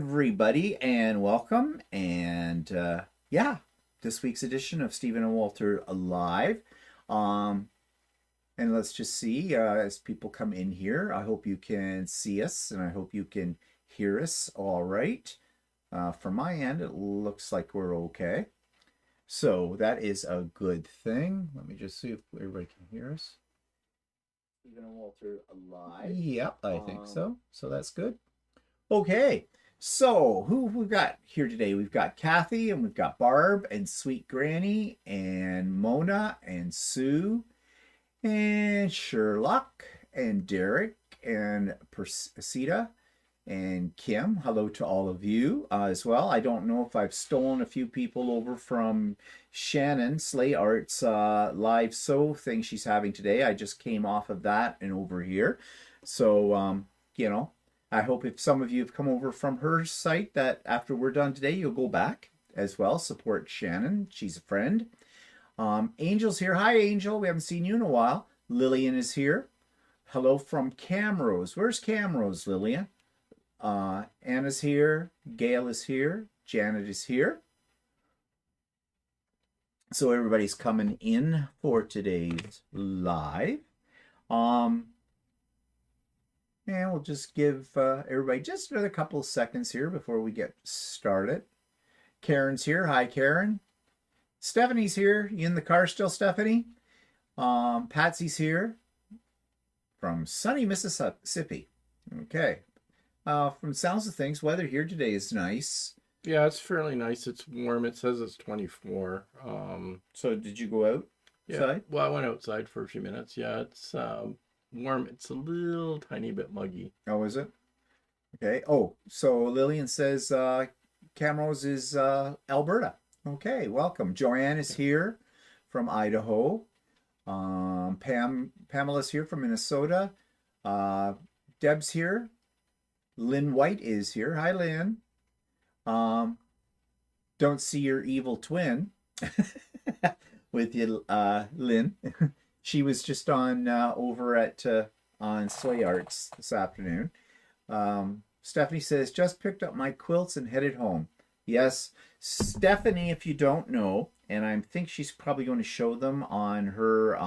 everybody, and welcome. And yeah, this week's edition of Stephen and Walter Live. Um, and let's just see as people come in here. I hope you can see us, and I hope you can hear us all right. From my end, it looks like we're okay. So that is a good thing. Let me just see if everybody can hear us. Stephen and Walter Live. Yep, I think so. So that's good. Okay, so who have we got here today? We've got Kathy, and we've got Barb, and Sweet Granny, and Mona, and Sue, and Sherlock, and Derek, and Persida, and Kim. Hello to all of you as well. I don't know if I've stolen a few people over from Shannon Slay Art's live sew thing she's having today. I just came off of that and over here. So, I hope if some of you have come over from her site that after we're done today, you'll go back as well. Support Shannon. She's a friend. Angel's here. Hi, Angel. We haven't seen you in a while. Lillian is here. Hello from Camrose. Where's Camrose, Lillian? Anna's here. Gail is here. Janet is here. So everybody's coming in for today's live. And we'll just give everybody just another couple of seconds here before we get started. Karen's here. Hi, Karen. Stephanie's here. You in the car still, Stephanie? Patsy's here from sunny Mississippi. Okay. From sounds of things, weather here today is nice. Yeah, it's fairly nice. It's warm. It says it's 24. So did you go outside? Yeah. Well, I went outside for a few minutes. Yeah, it's warm. It's a little tiny bit muggy. Oh, is it? Okay. Oh, so Lillian says Camrose is Alberta. Okay, welcome. Joanne is here from Idaho. Pamela's here from Minnesota. Deb's here. Lynn White is here. Hi, Lynn. Don't see your evil twin with you, Lynn. She was just on over at on Slay Arts this afternoon. Stephanie says, just picked up my quilts and headed home. Yes, Stephanie, if you don't know, and I think she's probably going to show them on her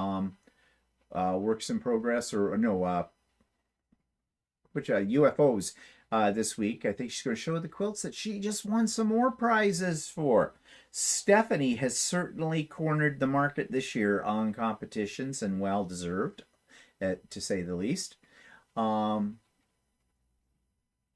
works in progress, or no, which UFOs this week. I think she's going to show the quilts that she just won some more prizes for. Stephanie has certainly cornered the market this year on competitions, and well deserved, to say the least.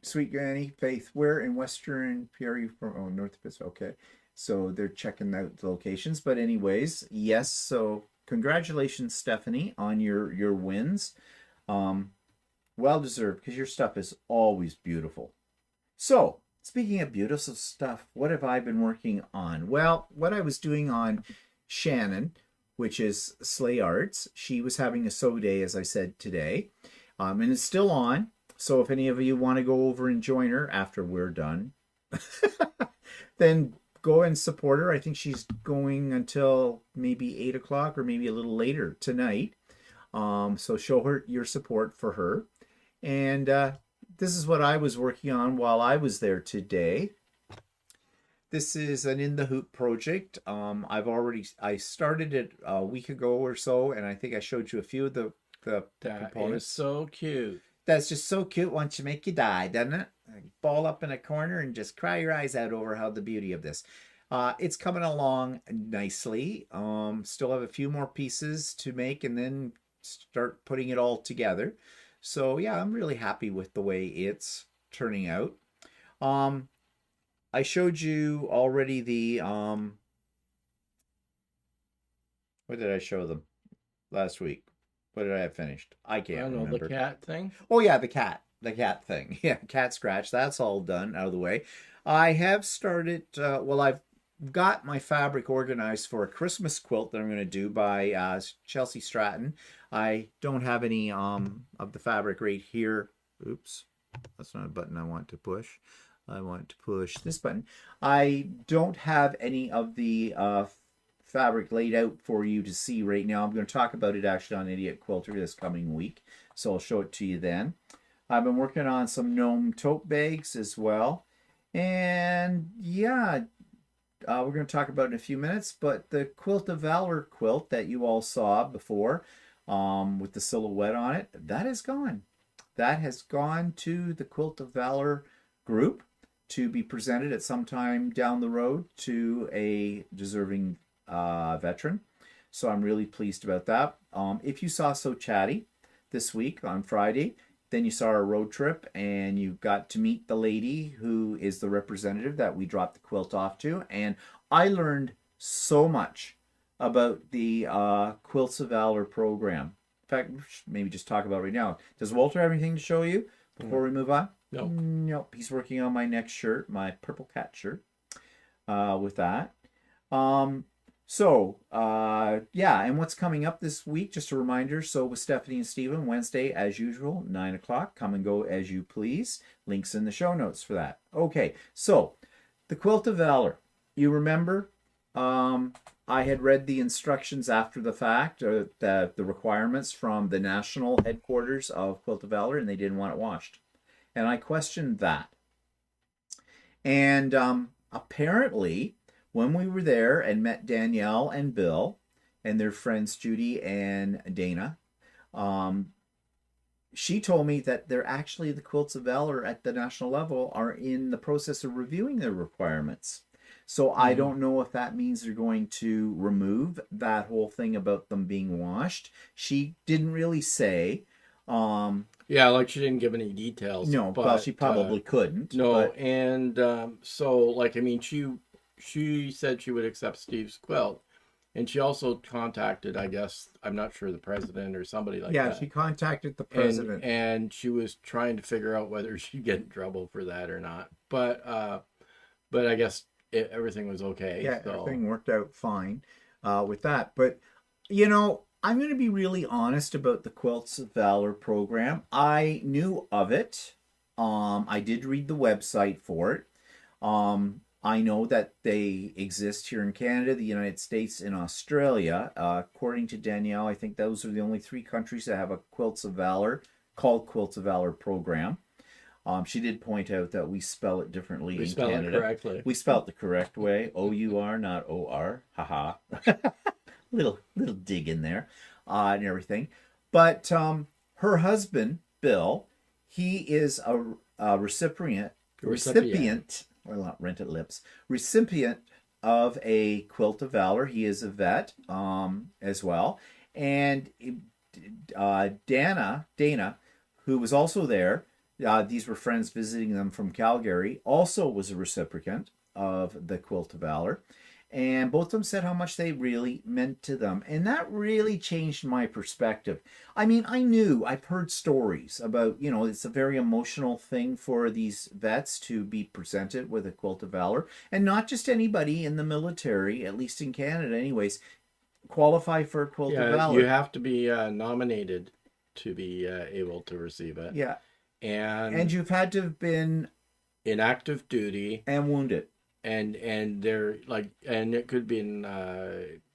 Sweet Granny, Faith, where in Western PRU you from? Oh, North Pacific. Okay, so they're checking out the locations. But anyways, yes. So congratulations, Stephanie, on your wins. Well deserved, because your stuff is always beautiful. So, speaking of beautiful stuff, what have I been working on? Well, what I was doing on Shannon, which is Slay Arts, she was having a sew day, as I said, today. And it's still on. So if any of you want to go over and join her after we're done, then go and support her. I think she's going until maybe 8 o'clock or maybe a little later tonight. So show her your support for her. And this is what I was working on while I was there today. This is an In the Hoop project. I started it a week ago or so, and I think I showed you a few of the components. That is so cute. That's just so cute once you make you die, doesn't it? Ball up in a corner and just cry your eyes out over how the beauty of this. It's coming along nicely. Still have a few more pieces to make and then start putting it all together. So yeah, I'm really happy with the way it's turning out. I showed you already the what did I show them last week? What did I have finished? I can't remember. The cat thing? Oh yeah, the cat thing. Yeah, cat scratch. That's all done, out of the way. I have started, I've got my fabric organized for a Christmas quilt that I'm going to do by Chelsea Stratton. I don't have any of the fabric right here. Oops, that's not a button I want to push. I want to push this button. I don't have any of the fabric laid out for you to see right now. I'm going to talk about it actually on Etiquette Quilter this coming week, so I'll show it to you then. I've been working on some gnome tote bags as well, And yeah, we're going to talk about it in a few minutes, but the Quilt of Valor quilt that you all saw before, with the silhouette on it, that is gone. That has gone to the Quilt of Valor group to be presented at some time down the road to a deserving veteran. So I'm really pleased about that. If you saw So Chatty this week on Friday, then you saw our road trip and you got to meet the lady who is the representative that we dropped the quilt off to. And I learned so much about the Quilts of Valor program. In fact, maybe just talk about it right now. Does Walter have anything to show you before we move on? No. Nope. He's working on my next shirt, my purple cat shirt, with that. Yeah, and what's coming up this week, just a reminder. So with Stephanie and Stephen, Wednesday, as usual, 9 o'clock. Come and go as you please. Links in the show notes for that. Okay, so the Quilt of Valor. You remember, I had read the instructions after the fact, the requirements from the national headquarters of Quilt of Valor, and they didn't want it washed. And I questioned that. And apparently, when we were there and met Danielle and Bill and their friends Judy and Dana, she told me that they're actually, the Quilts of Valor at the national level are in the process of reviewing their requirements. So I don't know if that means they're going to remove that whole thing about them being washed. She didn't really say. Yeah, like she didn't give any details. No, but, well, she probably couldn't. No, but, and so, like, I mean, she said she would accept Steve's quilt, and she also contacted, I guess, I'm not sure, the president or somebody like that. Yeah, she contacted the president. And she was trying to figure out whether she'd get in trouble for that or not. But I guess everything was okay. Yeah, so. everything worked out fine with that. But, you know, I'm going to be really honest about the Quilts of Valor program. I knew of it. I did read the website for it. I know that they exist here in Canada, the United States, and Australia. According to Danielle, I think those are the only 3 countries that have a Quilts of Valor, called Quilts of Valor program. She did point out that we spell it differently in Canada. We spell it correctly. We spell it the correct way. O-U-R, not O-R. Haha. little dig in there and everything. But her husband, Bill, he is a recipient. Well, not rented lips. Recipient of a Quilt of Valor. He is a vet as well. And Dana, who was also there, these were friends visiting them from Calgary, also was a recipient of the Quilt of Valor. And both of them said how much they really meant to them. And that really changed my perspective. I mean, I've heard stories about, you know, it's a very emotional thing for these vets to be presented with a Quilt of Valor. And not just anybody in the military, at least in Canada anyways, qualify for a Quilt of Valor. You have to be nominated to be able to receive it. Yeah. And you've had to have been in active duty and wounded. And they're like, and it could be in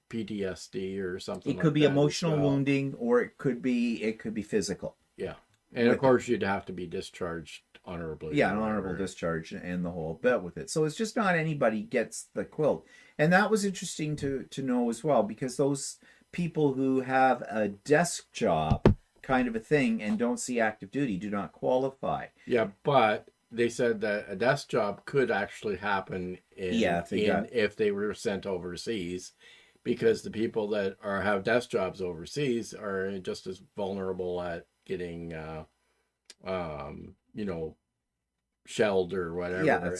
PTSD or something. It could be emotional wounding, or it could be physical. Yeah, and of course you'd have to be discharged honorably. Yeah, an honorable discharge and the whole bit with it. So it's just not anybody gets the quilt, and that was interesting to know as well, because those people who have a desk job kind of a thing and don't see active duty do not qualify. Yeah, but they said that a desk job could actually happen if they were sent overseas, because the people that have desk jobs overseas are just as vulnerable at getting, shelled or whatever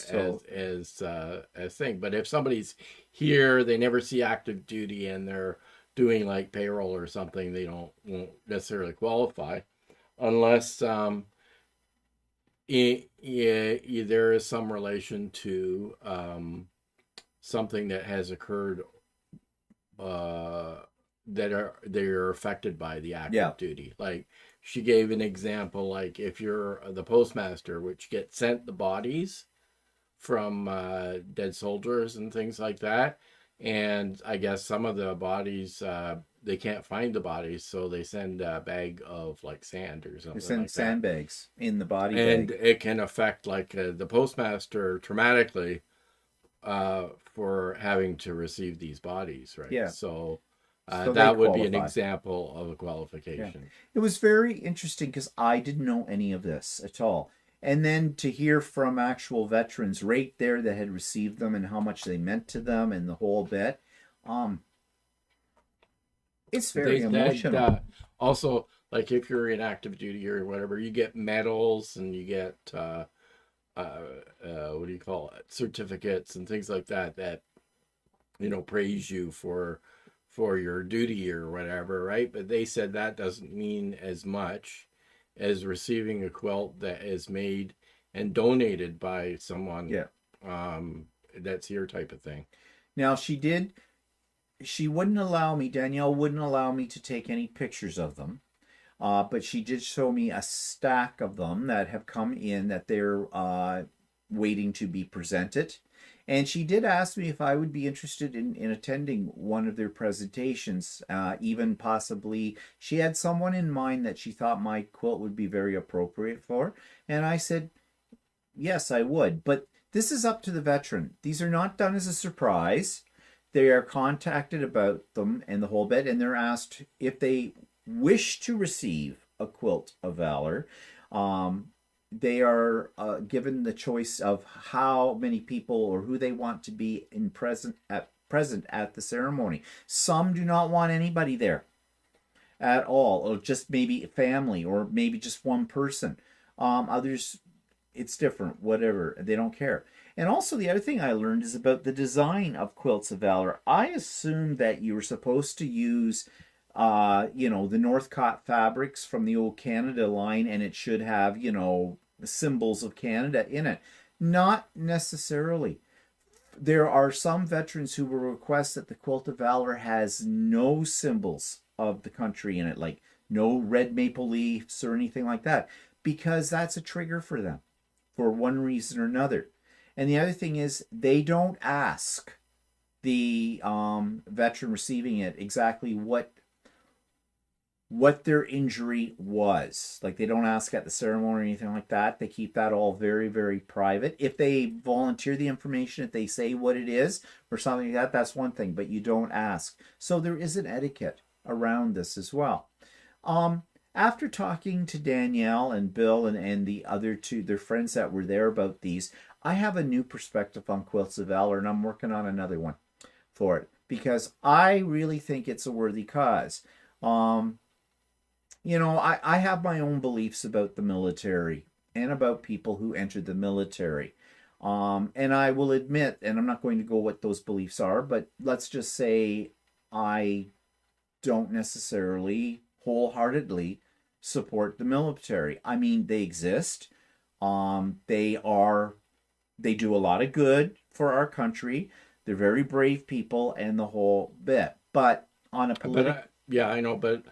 as thing. But if somebody's here, they never see active duty, and they're doing like payroll or something, they won't necessarily qualify unless there is some relation to something that has occurred that they're affected by the active duty. Like she gave an example, like if you're the postmaster, which gets sent the bodies from dead soldiers and things like that, and I guess some of the bodies they can't find the bodies, so they send a bag of like sand or They something send like that. sandbags in the body And bag. it can affect like the postmaster traumatically for having to receive these bodies, right? Yeah. So So they that would be an qualify. example of a Yeah. qualification. It was very interesting because I didn't know any of this at all. And then to hear from actual veterans right there that had received them and how much they meant to them and the whole bit, um, it's very That emotional. also, like if you're in active duty or whatever, you get medals and you get what do you call it, certificates and things like that that praise you for your duty or whatever, right? But they said that doesn't mean as much as receiving a quilt that is made and donated by someone Yeah. that's your type of thing. Now she wouldn't allow me, Danielle wouldn't allow me to take any pictures of them. But she did show me a stack of them that have come in that they're waiting to be presented. And she did ask me if I would be interested in attending one of their presentations, even possibly. She had someone in mind that she thought my quilt would be very appropriate for. And I said, yes, I would. But this is up to the veteran. These are not done as a surprise. They are contacted about them and the whole bit, and they're asked if they wish to receive a quilt of valor. They are given the choice of how many people or who they want to be present at the ceremony. Some do not want anybody there at all, or just maybe family, or maybe just one person. Others, it's different. Whatever, they don't care. And also, the other thing I learned is about the design of Quilts of Valor. I assumed that you were supposed to use the Northcott fabrics from the old Canada line, and it should have, symbols of Canada in it. Not necessarily. There are some veterans who will request that the Quilt of Valor has no symbols of the country in it, like no red maple leaves or anything like that, because that's a trigger for them for one reason or another. And the other thing is, they don't ask the veteran receiving it exactly what their injury was. Like, they don't ask at the ceremony or anything like that. They keep that all very, very private. If they volunteer the information, if they say what it is or something like that, that's one thing, but you don't ask. So there is an etiquette around this as well. After talking to Danielle and Bill and the other two, their friends that were there about these, I have a new perspective on Quilts of Valor, and I'm working on another one for it because I really think it's a worthy cause. I have my own beliefs about the military and about people who entered the military. And I will admit, and I'm not going to go what those beliefs are, but let's just say I don't necessarily wholeheartedly support the military. I mean, they exist. They do a lot of good for our country. They're very brave people and the whole bit. But on a political, Yeah, I know, but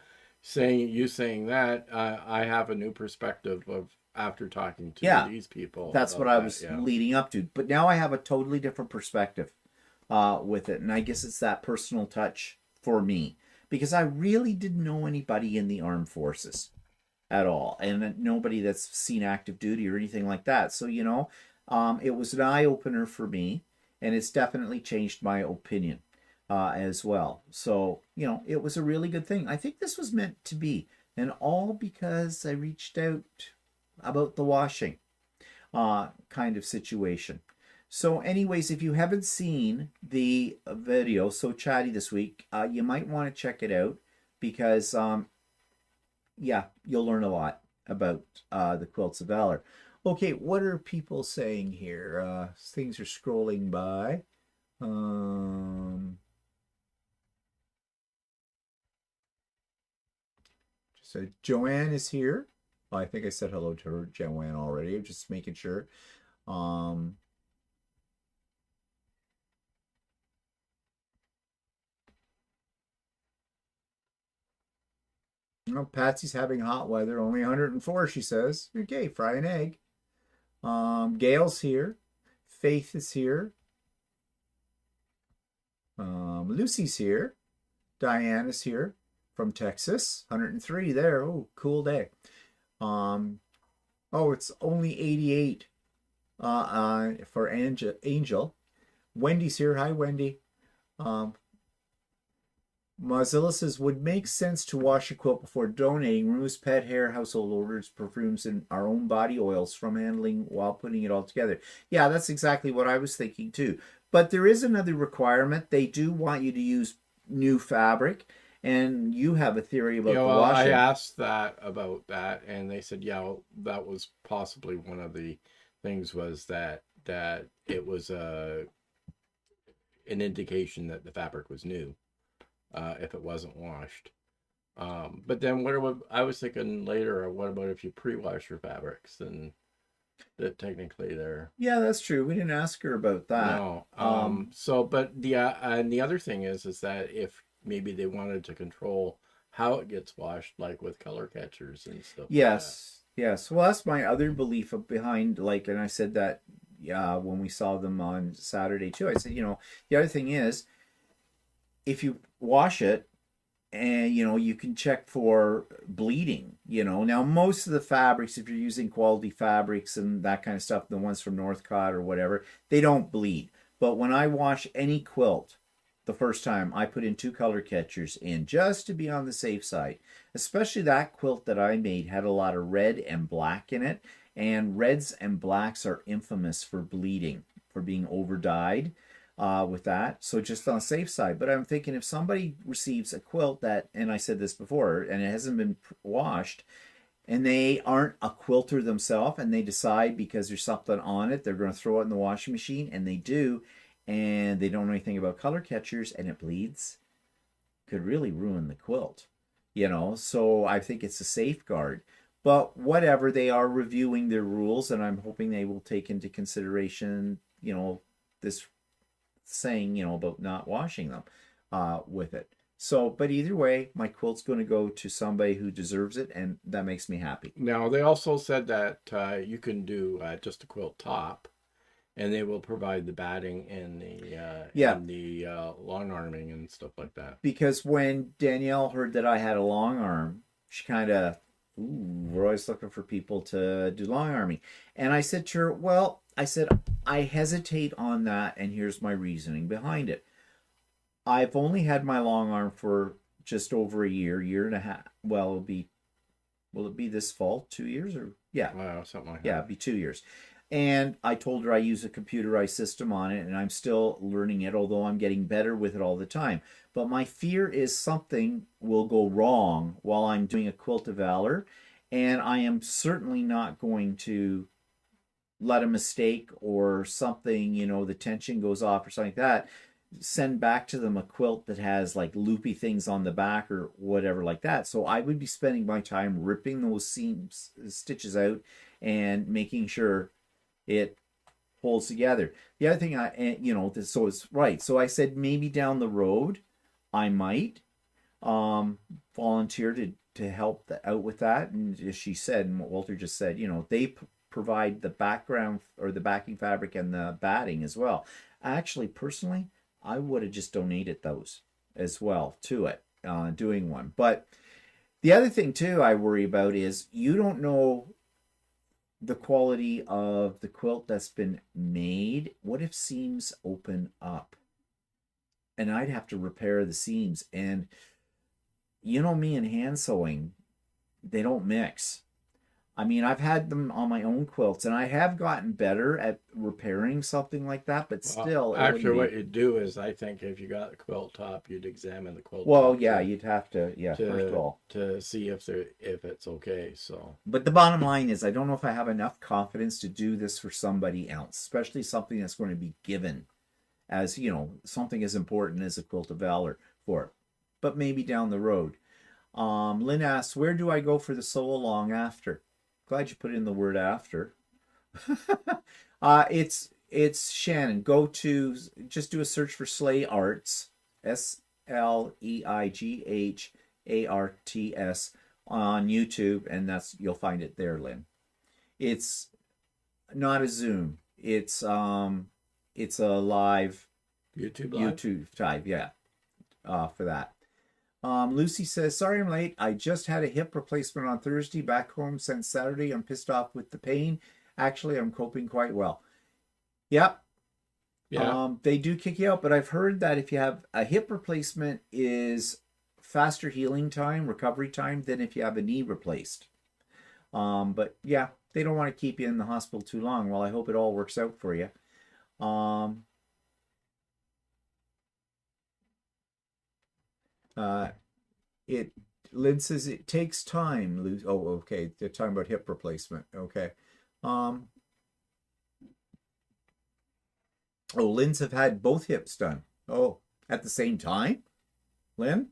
saying that, I have a new perspective of after talking to these people that's what about I that. was Yeah. leading up to. But now I have a totally different perspective with it, and I guess it's that personal touch for me because I really didn't know anybody in the armed forces at all, and nobody that's seen active duty or anything like that. So it was an eye opener for me, and it's definitely changed my opinion as well. So it was a really good thing. I think this was meant to be, and all because I reached out about the washing kind of situation. So, anyways, if you haven't seen the video, so chatty this week, you might want to check it out because, you'll learn a lot about the Quilts of Valor. Okay, what are people saying here? Things are scrolling by. So Joanne is here. I think I said hello to her, Joanne, already. I'm just making sure. Um, Patsy's having hot weather, only 104, she says. Okay, fry an egg. Gail's here. Faith is here. Lucy's here. Diana's here. from Texas. 103 there. Oh, cool day. Oh, it's only 88 for Angel. Wendy's here. Hi, Wendy. Um, Mozilla says, would make sense to wash a quilt before donating. Removes pet hair, household odors, perfumes, and our own body oils from handling while putting it all together. Yeah, that's exactly what I was thinking too. But there is another requirement. They do want you to use new fabric, and you have a theory about the washing. I asked that about that, and they said, yeah, that was possibly one of the things, was that it was an indication that the fabric was new. If it wasn't washed. But then I was thinking later, what about if you pre-wash your fabrics? And that technically they're... Yeah, that's true. We didn't ask her about that. No. But and the other thing is that if maybe they wanted to control how it gets washed, like with color catchers and stuff. Yes, yes. Well, that's my other belief behind, like, and I said that, yeah, when we saw them on Saturday too. I said, the other thing is, if you wash it, and you can check for bleeding. Now most of the fabrics, if you're using quality fabrics and that kind of stuff, the ones from Northcott or whatever, they don't bleed. But when I wash any quilt the first time, I put in 2 color catchers in, just to be on the safe side. Especially that quilt that I made had a lot of red and black in it, and reds and blacks are infamous for bleeding, for being over dyed. With that, so just on the safe side. But I'm thinking, if somebody receives a quilt that, and I said this before, and it hasn't been washed, and they aren't a quilter themselves, and they decide because there's something on it, they're going to throw it in the washing machine, and they do, and they don't know anything about color catchers, and it bleeds, could really ruin the quilt. So I think it's a safeguard. But whatever, they are reviewing their rules, and I'm hoping they will take into consideration, this saying, about not washing them with it. So, but either way, my quilt's going to go to somebody who deserves it, and that makes me happy. Now, they also said that you can do just a quilt top, and they will provide the batting and the long arming and stuff like that. Because when Danielle heard that I had a long arm, she kind of, we're always looking for people to do long arming. And I said to her, well, I hesitate on that, and here's my reasoning behind it. I've only had my long arm for just over a year and a half. Well, will it be this fall? 2 years, or yeah, something like that. Yeah, it'd be 2 years. And I told her I use a computerized system on it, and I'm still learning it, although I'm getting better with it all the time. But my fear is something will go wrong while I'm doing a quilt of valor, and I am certainly not going to let a mistake or something, the tension goes off or something like that, send back to them a quilt that has like loopy things on the back or whatever like that. So I would be spending my time ripping those stitches out and making sure it holds together. The other thing so it's right. So I said maybe down the road I might volunteer to help out with that. And as she said, and what Walter just said, they provide the background or the backing fabric and the batting as well. Actually, personally, I would have just donated those as well to it, doing one. But the other thing too I worry about is you don't know the quality of the quilt that's been made. What if seams open up? And I'd have to repair the seams. And me and hand sewing, they don't mix. I mean, I've had them on my own quilts, and I have gotten better at repairing something like that, but still... Actually, what you'd do is, I think, if you got a quilt top, you'd examine the quilt top. Well, yeah, you'd have to, first of all. To see if it's okay, so... But the bottom line is, I don't know if I have enough confidence to do this for somebody else, especially something that's going to be given as, something as important as a quilt of valor for it. But maybe down the road. Lynn asks, where do I go for the sew along after? Glad you put in the word after. It's Shannon. Go to, just do a search for Slay Arts, SLEIGHARTS on YouTube, and you'll find it there, Lynn. It's not a Zoom. It's a live YouTube live, yeah, for that. Lucy says, sorry I'm late. I just had a hip replacement on Thursday, back home since Saturday. I'm pissed off with the pain. Actually, I'm coping quite well. Yep. Yeah. They do kick you out, but I've heard that if you have a hip replacement is faster healing time, recovery time than if you have a knee replaced. But yeah, they don't want to keep you in the hospital too long. Well, I hope it all works out for you. Um, uh, it Lynn says it takes time. Oh, okay. They're talking about hip replacement. Okay. Oh, Lynn's have had both hips done. Oh, at the same time, Lynn.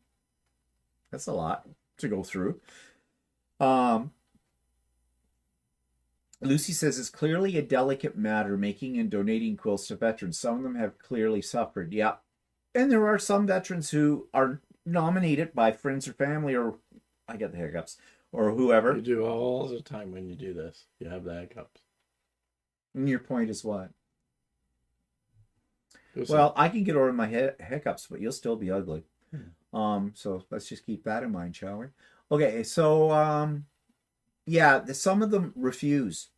That's a lot to go through. Lucy says it's clearly a delicate matter making and donating quilts to veterans. Some of them have clearly suffered. Yeah. And there are some veterans who are nominated by friends or family, or I get the hiccups, or whoever. You do all the time when you do this. You have the hiccups. And your point is what? Well, I can get over my hiccups, but you'll still be ugly. So let's just keep that in mind, shall we? Okay, so yeah, some of them refuse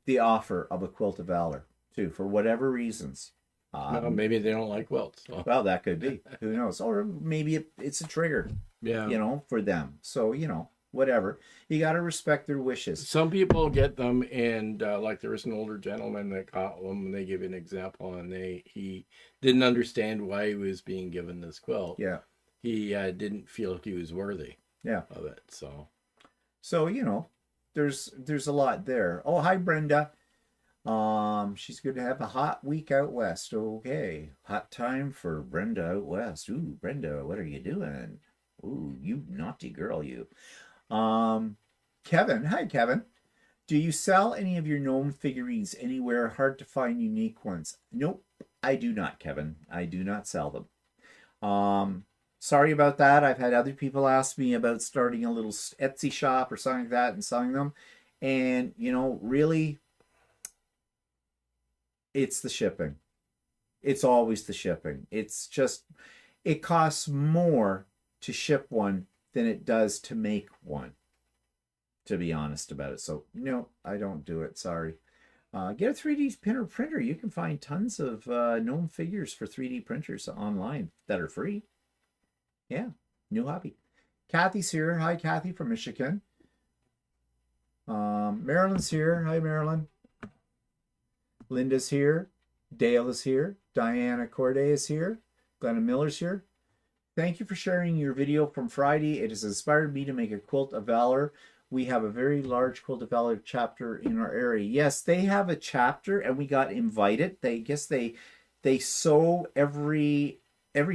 the offer of a quilt of valor too, for whatever reasons. Well, maybe they don't like quilts. So. Well, that could be. Who knows? Or maybe it's a trigger. Yeah. You know, for them. So whatever. You got to respect their wishes. Some people get them, and like there was an older gentleman that got them, and they give an example, and he didn't understand why he was being given this quilt. Yeah. He didn't feel he was worthy. Yeah. Of it. So there's a lot there. Oh, hi Brenda. She's going to have a hot week out west. Okay. Hot time for Brenda out west. Ooh, Brenda, what are you doing? Ooh, you naughty girl, you. Kevin. Hi, Kevin. Do you sell any of your gnome figurines anywhere? Hard to find unique ones. Nope, I do not, Kevin. I do not sell them. Sorry about that. I've had other people ask me about starting a little Etsy shop or something like that and selling them. And, really, it's the shipping. It's always the shipping. It's just, it costs more to ship one than it does to make one, to be honest about it. So, no, I don't do it. Sorry. Get a 3D printer. You can find tons of gnome figures for 3D printers online that are free. Yeah, new hobby. Kathy's here. Hi, Kathy from Michigan. Marilyn's here. Hi, Marilyn. Linda's here. Dale is here. Diana Corday is here. Glenna Miller's here. Thank you for sharing your video from Friday. It has inspired me to make a quilt of valor. We have a very large quilt of valor chapter in our area. Yes, they have a chapter, and we got invited. They sew every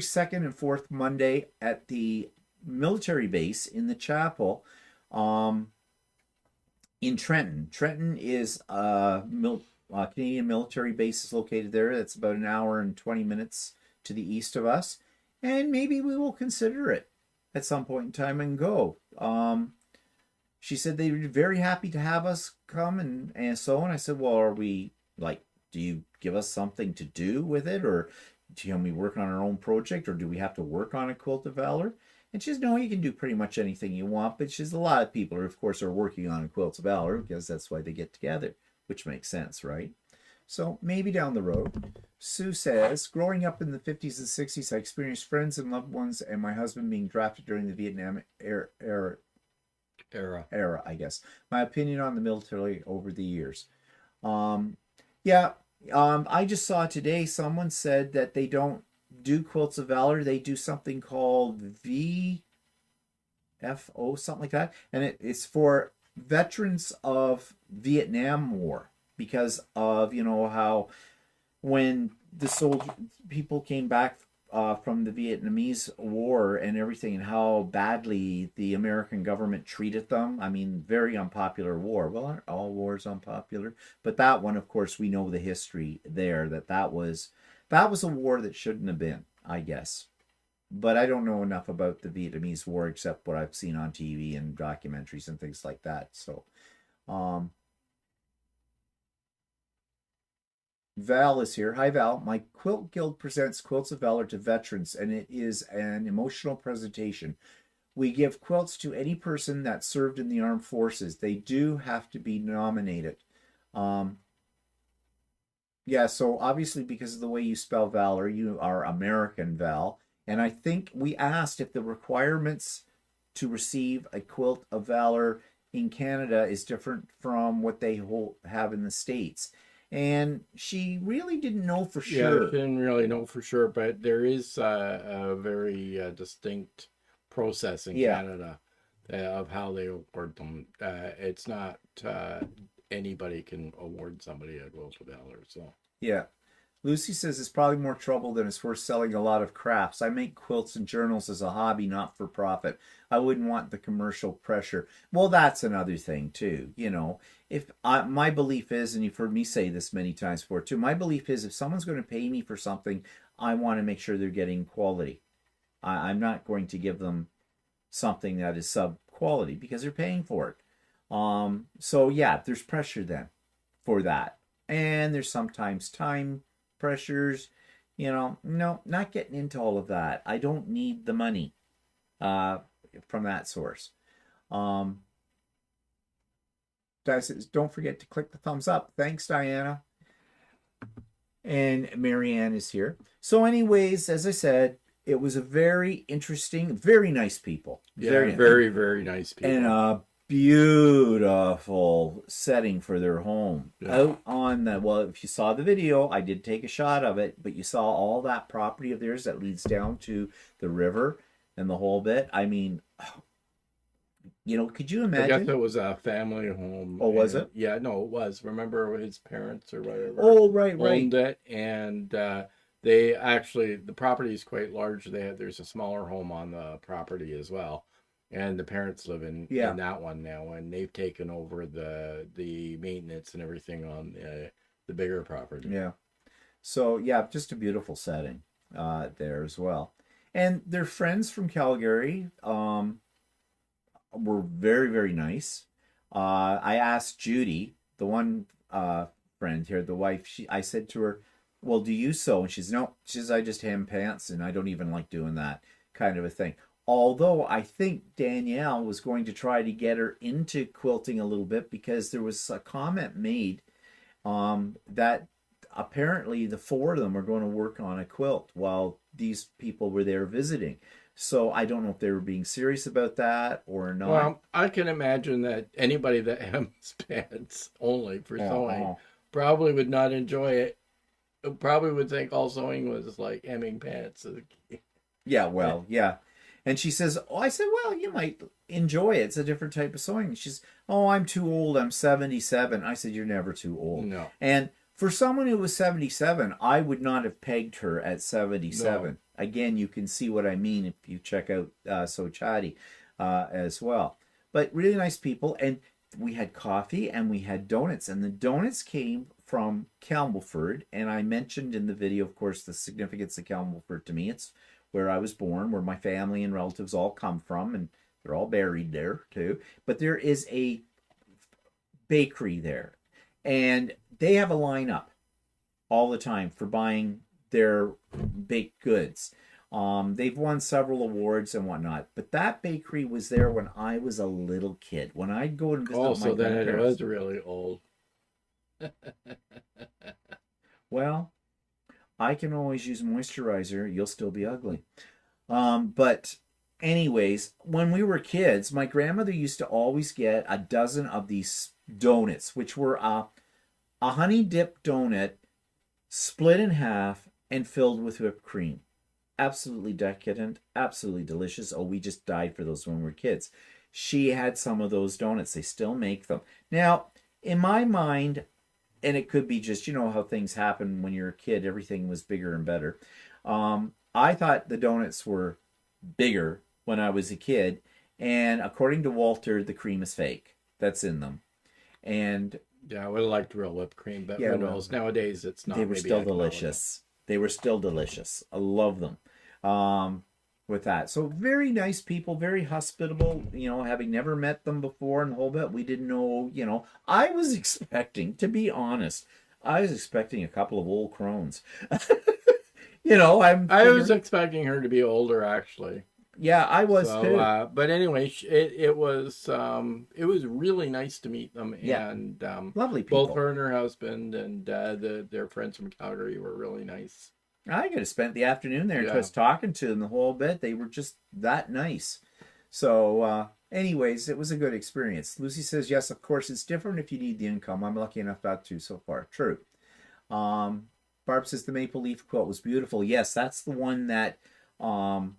second and fourth Monday at the military base in the chapel in Trenton. Trenton is Canadian military base is located there. That's about an hour and 20 minutes to the east of us. And maybe we will consider it at some point in time and go. She said they were very happy to have us come and so on. I said, well, are we do you give us something to do with it? Or can we work on our own project? Or do we have to work on a quilt of valor? And she says, no, you can do pretty much anything you want. But she says, a lot of people, of course, are working on quilts of valor because that's why they get together, which makes sense, right? So maybe down the road. Sue says, growing up in the 50s and 60s, I experienced friends and loved ones and my husband being drafted during the Vietnam era, I guess. My opinion on the military over the years. I just saw today someone said that they don't do quilts of valor. They do something called VFO, something like that. And it's for veterans of Vietnam War because of, how when the people came back from the Vietnamese War and everything and how badly the American government treated them. I mean, very unpopular war. Well, aren't all wars unpopular? But that one, of course, we know the history there, that was a war that shouldn't have been, I guess. But I don't know enough about the Vietnamese War except what I've seen on TV and documentaries and things like that. So, Val is here. Hi, Val. My quilt guild presents Quilts of Valor to veterans, and it is an emotional presentation. We give quilts to any person that served in the armed forces. They do have to be nominated. Um, yeah, so obviously, because of the way you spell Valor, you are American Val. And I think we asked if the requirements to receive a Quilt of Valor in Canada is different from what they have in the States. And she really didn't know for Yeah, she sure. didn't really know for sure, but there is a very distinct process in Yeah, Canada of how they award them. It's not anybody can award somebody a Quilt of Valor. So yeah. Lucy says it's probably more trouble than it's worth selling a lot of crafts. I make quilts and journals as a hobby, not for profit. I wouldn't want the commercial pressure. Well, that's another thing too. You know, if my belief is, and you've heard me say this many times before too, my belief is if someone's going to pay me for something, I want to make sure they're getting quality. I'm not going to give them something that is sub quality because they're paying for it. So yeah, there's pressure then for that, and there's sometimes time pressures. You know, no, not getting into all of that. I don't need the money uh, from that source. Um, don't forget to click the thumbs up. Thanks, Diana. And Marianne is here. So, anyways, as I said, it was a very interesting, very nice people. yeah, very nice people. And a beautiful setting for their home. Yeah. Out on the, well, if you saw the video, I did take a shot of it, but you saw all that property of theirs that leads down to the river and the whole bit. I mean, you know, could you I imagine? guess it was a family home. Oh, was it? Yeah, no, it was. Remember his parents or whatever Oh, right. owned it, and they actually the property is quite large. There's a smaller home on the property as well, and the parents live in that one now, and they've taken over the maintenance and everything on the bigger property. Yeah. So yeah, just a beautiful setting there as well, and their friends from Calgary. Were very nice. I asked Judy, the one friend here, the wife. I said to her, "Well, do you sew?" And she's no. She says, "I just hem pants, and I don't even like doing that kind of a thing." Although I think Danielle was going to try to get her into quilting a little bit because there was a comment made that apparently the four of them are going to work on a quilt while these people were there visiting. So I don't know if they were being serious about that or not. Well, I can imagine that anybody that hems pants only for sewing probably would not enjoy it. Probably would think all sewing was like hemming pants. Yeah, well, yeah. And she says, "Oh," I said, "Well, you might enjoy it. It's a different type of sewing." She's, "Oh, I'm too old. I'm 77." I said, "You're never too old." No. And for someone who was 77, I would not have pegged her at 77. No. Again, you can see what I mean if you check out So Chatty as well. But really nice people. And we had coffee and we had donuts. And the donuts came from Campbellford. And I mentioned in the video, of course, the significance of Campbellford to me. It's where I was born, where my family and relatives all come from. And they're all buried there, too. But there is a bakery there. And they have a lineup all the time for buying their baked goods. They've won several awards and whatnot, but that bakery was there when I was a little kid. When I'd go and visit so then it was really old. Well, I can always use moisturizer. You'll still be ugly. But anyways, when we were kids, my grandmother used to always get a dozen of these donuts, which were a honey dip donut split in half and filled with whipped cream. Absolutely decadent, absolutely delicious. Oh, we just died for those when we were kids. She had some of those donuts. They still make them. Now, in my mind, and it could be just, you know how things happen when you're a kid, everything was bigger and better. I thought the donuts were bigger when I was a kid. And according to Walter, the cream is fake. That's in them. And yeah, I would have liked real whipped cream, but who knows? Nowadays, it's not. They were still delicious. They were still delicious. I love them with that. So very nice people, very hospitable, you know, having never met them before and the whole bit. We didn't know, you know, I was expecting, to be honest, I was expecting a couple of old crones. You know, I'm I was figuring. expecting her to be older, actually. Yeah, I was So, too. but anyway, it was really nice to meet them, Yeah, and lovely both people. her and her husband and their friends from Calgary were really nice. I could have spent the afternoon there Yeah. just talking to them the whole bit. They were just that nice. So, anyways, it was a good experience. Lucy says, yes, of course, it's different if you need the income. I'm lucky enough not to so far. True. Um, Barb says the maple leaf quilt was beautiful. Yes, that's the one that um,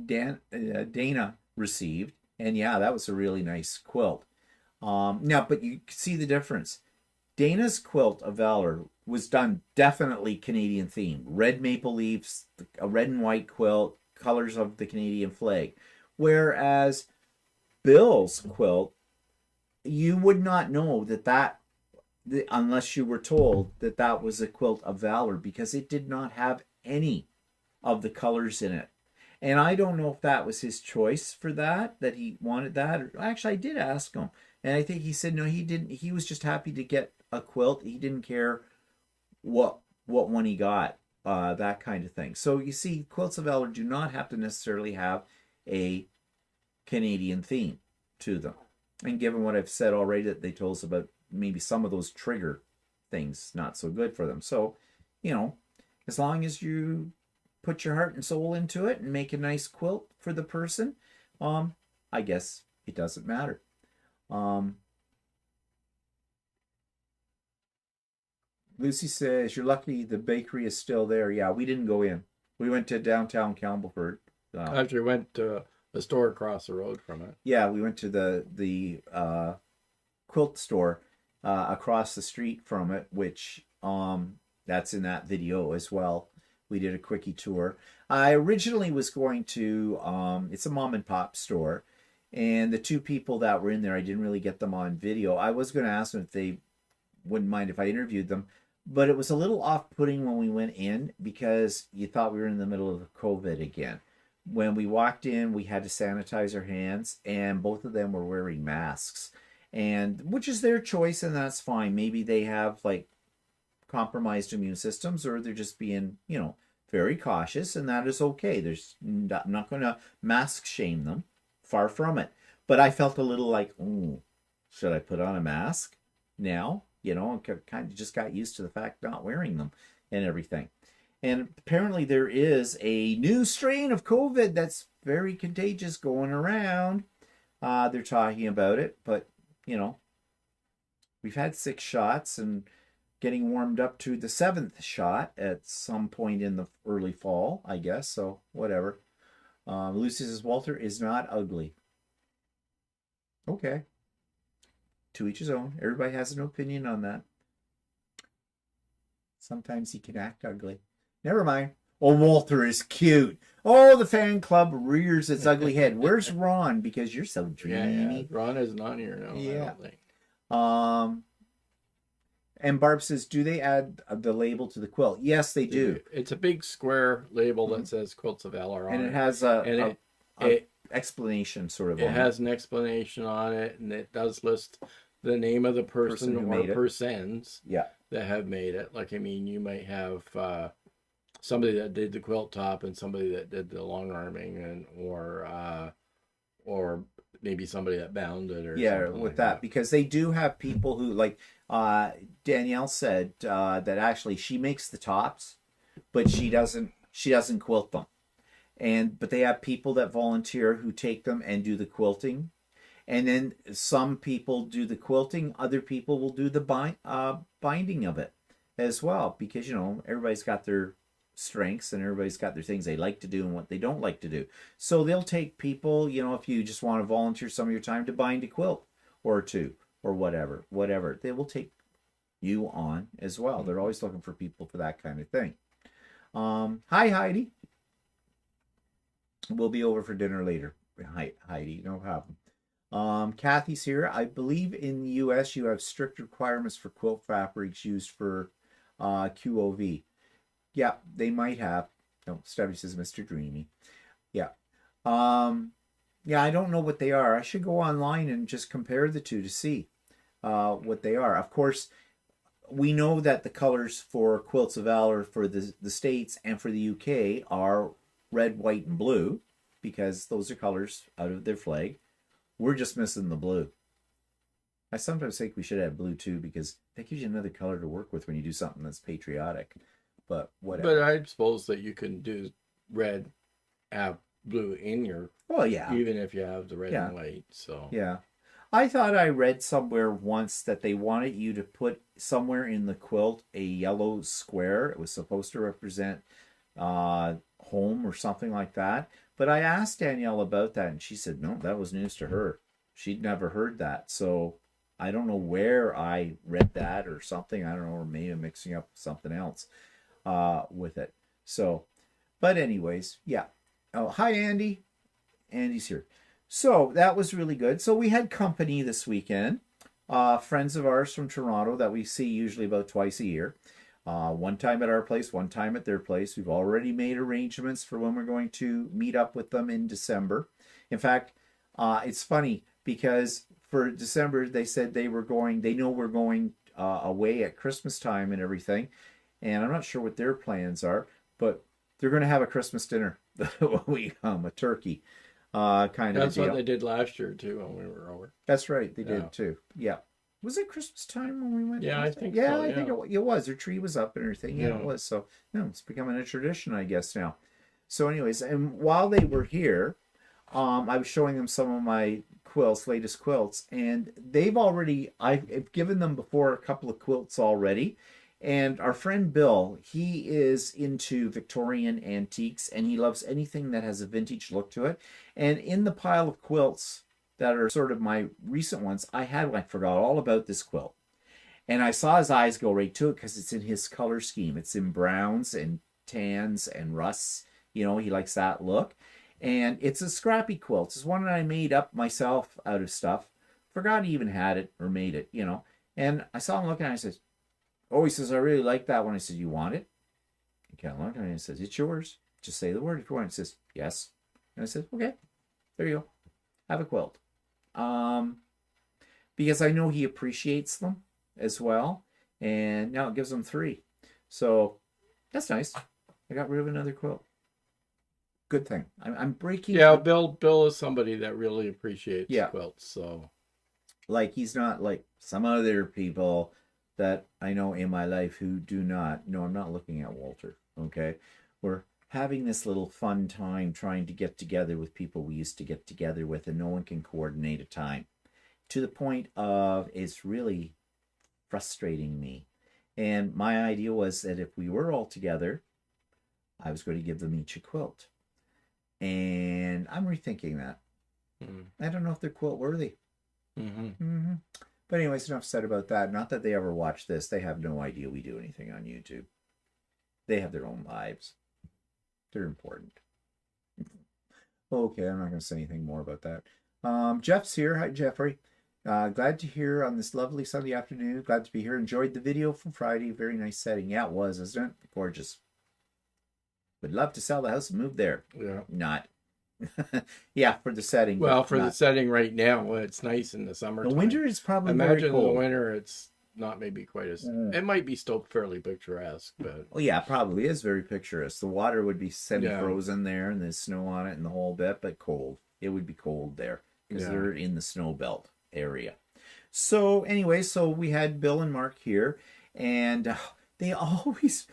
Dana received. And yeah, that was a really nice quilt. Now, but you see the difference. Dana's quilt of Valor was done definitely Canadian themed. Red maple leaves, a red and white quilt, colors of the Canadian flag. Whereas Bill's quilt, you would not know unless you were told that that was a quilt of Valor because it did not have any of the colors in it. And I don't know if that was his choice for that he wanted that. Actually, I did ask him. And I think he said no, he didn't. He was just happy to get a quilt. He didn't care what one he got, that kind of thing. So you see, quilts of Valor do not have to necessarily have a Canadian theme to them. And given what I've said already, that they told us about maybe some of those trigger things not so good for them. So, you know, as long as you put your heart and soul into it and make a nice quilt for the person, I guess it doesn't matter. Lucy says, you're lucky the bakery is still there. Yeah, we didn't go in. We went to downtown Campbellford. Actually, went to a store across the road from it. Yeah, we went to the quilt store across the street from it, which that's in that video as well. We did a quickie tour. I originally was going to it's a mom and pop store, and the two people that were in there, I didn't really get them on video. I was going to ask them if they wouldn't mind if I interviewed them, but it was a little off-putting when we went in because you thought we were in the middle of COVID again. When we walked in, we had to sanitize our hands, and both of them were wearing masks, and which is their choice, and that's fine. Maybe they have like compromised immune systems, or they're just being, very cautious, and that is okay. I'm not going to mask shame them, far from it. But I felt a little like, oh, should I put on a mask now? And kind of just got used to the fact not wearing them and everything. And apparently there is a new strain of COVID that's very contagious going around. They're talking about it, but we've had 6 shots and getting warmed up to the 7th shot at some point in the early fall, I guess. So whatever. Lucy says Walter is not ugly. Okay. To each his own. Everybody has an opinion on that. Sometimes he can act ugly. Never mind. Oh, Walter is cute. Oh, the fan club rears its ugly head. Where's Ron? Because you're so dreamy. Yeah. Ron is not here now. Yeah. I don't think. And Barb says, do they add the label to the quilt? Yes, they do. It's a big square label that says Quilts of Valor on it. And it has an explanation sort of it on has an explanation on it, and it does list the name of the person or persons that have made it. Like, you might have somebody that did the quilt top and somebody that did the long arming, and or maybe somebody that bound it, or something with like that, because they do have people who, like Danielle said, that actually she makes the tops, but she doesn't quilt them, but they have people that volunteer who take them and do the quilting. And then some people do the quilting, other people will do the binding of it as well, because everybody's got their strengths and everybody's got their things they like to do and what they don't like to do. So they'll take people, if you just want to volunteer some of your time to bind a quilt or two or whatever, they will take you on as well. They're always looking for people for that kind of thing. Hi, Heidi. We'll be over for dinner later. Hi, Heidi, no problem. Kathy's here. I believe in the US you have strict requirements for quilt fabrics used for QOV. Yeah, they might have. No, Stevie says Mr. Dreamy. Yeah. Yeah, I don't know what they are. I should go online and just compare the two to see what they are. Of course, we know that the colors for Quilts of Valor for the States and for the UK are red, white, and blue, because those are colors out of their flag. We're just missing the blue. I sometimes think we should have blue too, because that gives you another color to work with when you do something that's patriotic. But whatever. But I suppose that you can do red, have blue in your, Well, yeah. even if you have the red Yeah. and white. So Yeah. I thought I read somewhere once that they wanted you to put somewhere in the quilt a yellow square. It was supposed to represent home or something like that. But I asked Danielle about that, and she said, no, that was news to her. She'd never heard that. So I don't know where I read that or something. I don't know, or maybe I'm mixing up something else with it. So, but anyways, yeah. Oh, hi, Andy. Andy's here. So that was really good. So we had company this weekend. Friends of ours from Toronto that we see usually about twice a year. One time at our place, one time at their place. We've already made arrangements for when we're going to meet up with them in December. In fact, it's funny because for December they said they know we're going away at Christmas time and everything. And I'm not sure what their plans are, but they're going to have a Christmas dinner when we come, a turkey. Kind of that's a deal. what they did last year too when we were over. That's right, they did too. Yeah. Was it Christmas time when we went? Yeah, I think yeah, so, I think it was. Their tree was up and everything. Yeah, Yeah. it was. So, it's becoming a tradition, I guess, now. So, anyways, and while they were here, I was showing them some of my latest quilts, and I've given them before a couple of quilts already. And our friend Bill, he is into Victorian antiques, and he loves anything that has a vintage look to it. And in the pile of quilts that are sort of my recent ones, I forgot all about this quilt. And I saw his eyes go right to it because it's in his color scheme. It's in browns and tans and rusts. He likes that look. And it's a scrappy quilt. It's one that I made up myself out of stuff. Forgot he even had it or made it, And I saw him looking at it, and I said, oh, he says, I really like that one. I said, you want it? He kind of looked at me and says, it's yours. Just say the word if you want it. He says, yes. And I said, okay, there you go. Have a quilt. Because I know he appreciates them as well. And now it gives him 3. So that's nice. I got rid of another quilt. Good thing. I'm breaking. Yeah, Bill is somebody that really appreciates quilts. So, like, he's not like some other people that I know in my life who do not. No, I'm not looking at Walter. Okay, we're having this little fun time trying to get together with people we used to get together with, and no one can coordinate a time. To the point of it's really frustrating me. And my idea was that if we were all together, I was going to give them each a quilt. And I'm rethinking that. I don't know if they're quilt worthy. But anyways, enough said about that. Not that they ever watch this. They have no idea we do anything on YouTube. They have their own lives. They're important. Okay, I'm not going to say anything more about that. Jeff's here. Hi, Jeffrey. Glad to hear on this lovely Sunday afternoon. Glad to be here. Enjoyed the video from Friday. Very nice setting. Yeah, it was, isn't it? Gorgeous. Would love to sell the house and move there. Yeah. Not. Yeah, for the setting. Well, for the setting right now, it's nice in the summer. The winter is probably Imagine very cold. in the winter, it's not maybe quite as. It might be still fairly picturesque, but. Oh yeah, probably is very picturesque. The water would be semi-frozen there, and there's snow on it and the whole bit, but cold. It would be cold there because they're in the snow belt area. So anyway, so we had Bill and Mark here, and they always,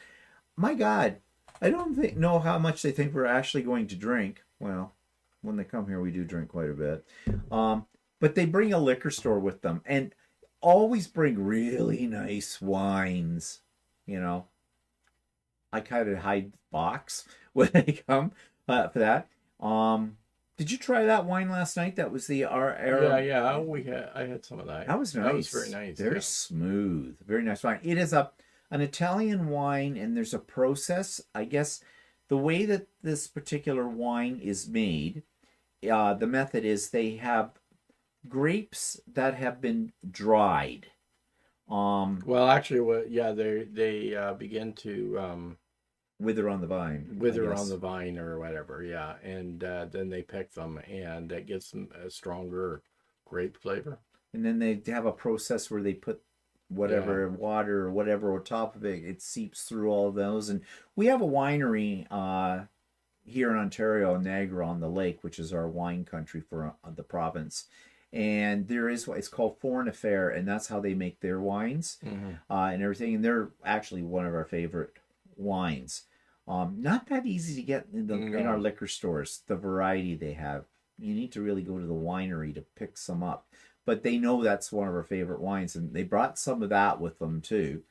my God, I don't know how much they think we're actually going to drink. Well, when they come here, we do drink quite a bit. But they bring a liquor store with them and always bring really nice wines. I kind of hide the box when they come for that. Did you try that wine last night? That was the Yeah. I had some of that. That was nice. That was very nice. Very smooth. Very nice wine. It is an Italian wine, and there's a process. I guess the way that this particular wine is made, the method is they have grapes that have been dried. Well, actually, they begin to wither on the vine. Wither on the vine or whatever, yeah. And then they pick them, and that gives them a stronger grape flavor. And then they have a process where they put whatever water or whatever on top of it, it seeps through all of those. And we have a winery here in Ontario, Niagara on the Lake, which is our wine country for the province. And there is it's called Foreign Affair, and that's how they make their wines and everything. And they're actually one of our favorite wines. Not that easy to get in our liquor stores. The variety they have, you need to really go to the winery to pick some up. But they know that's one of our favorite wines, and they brought some of that with them too.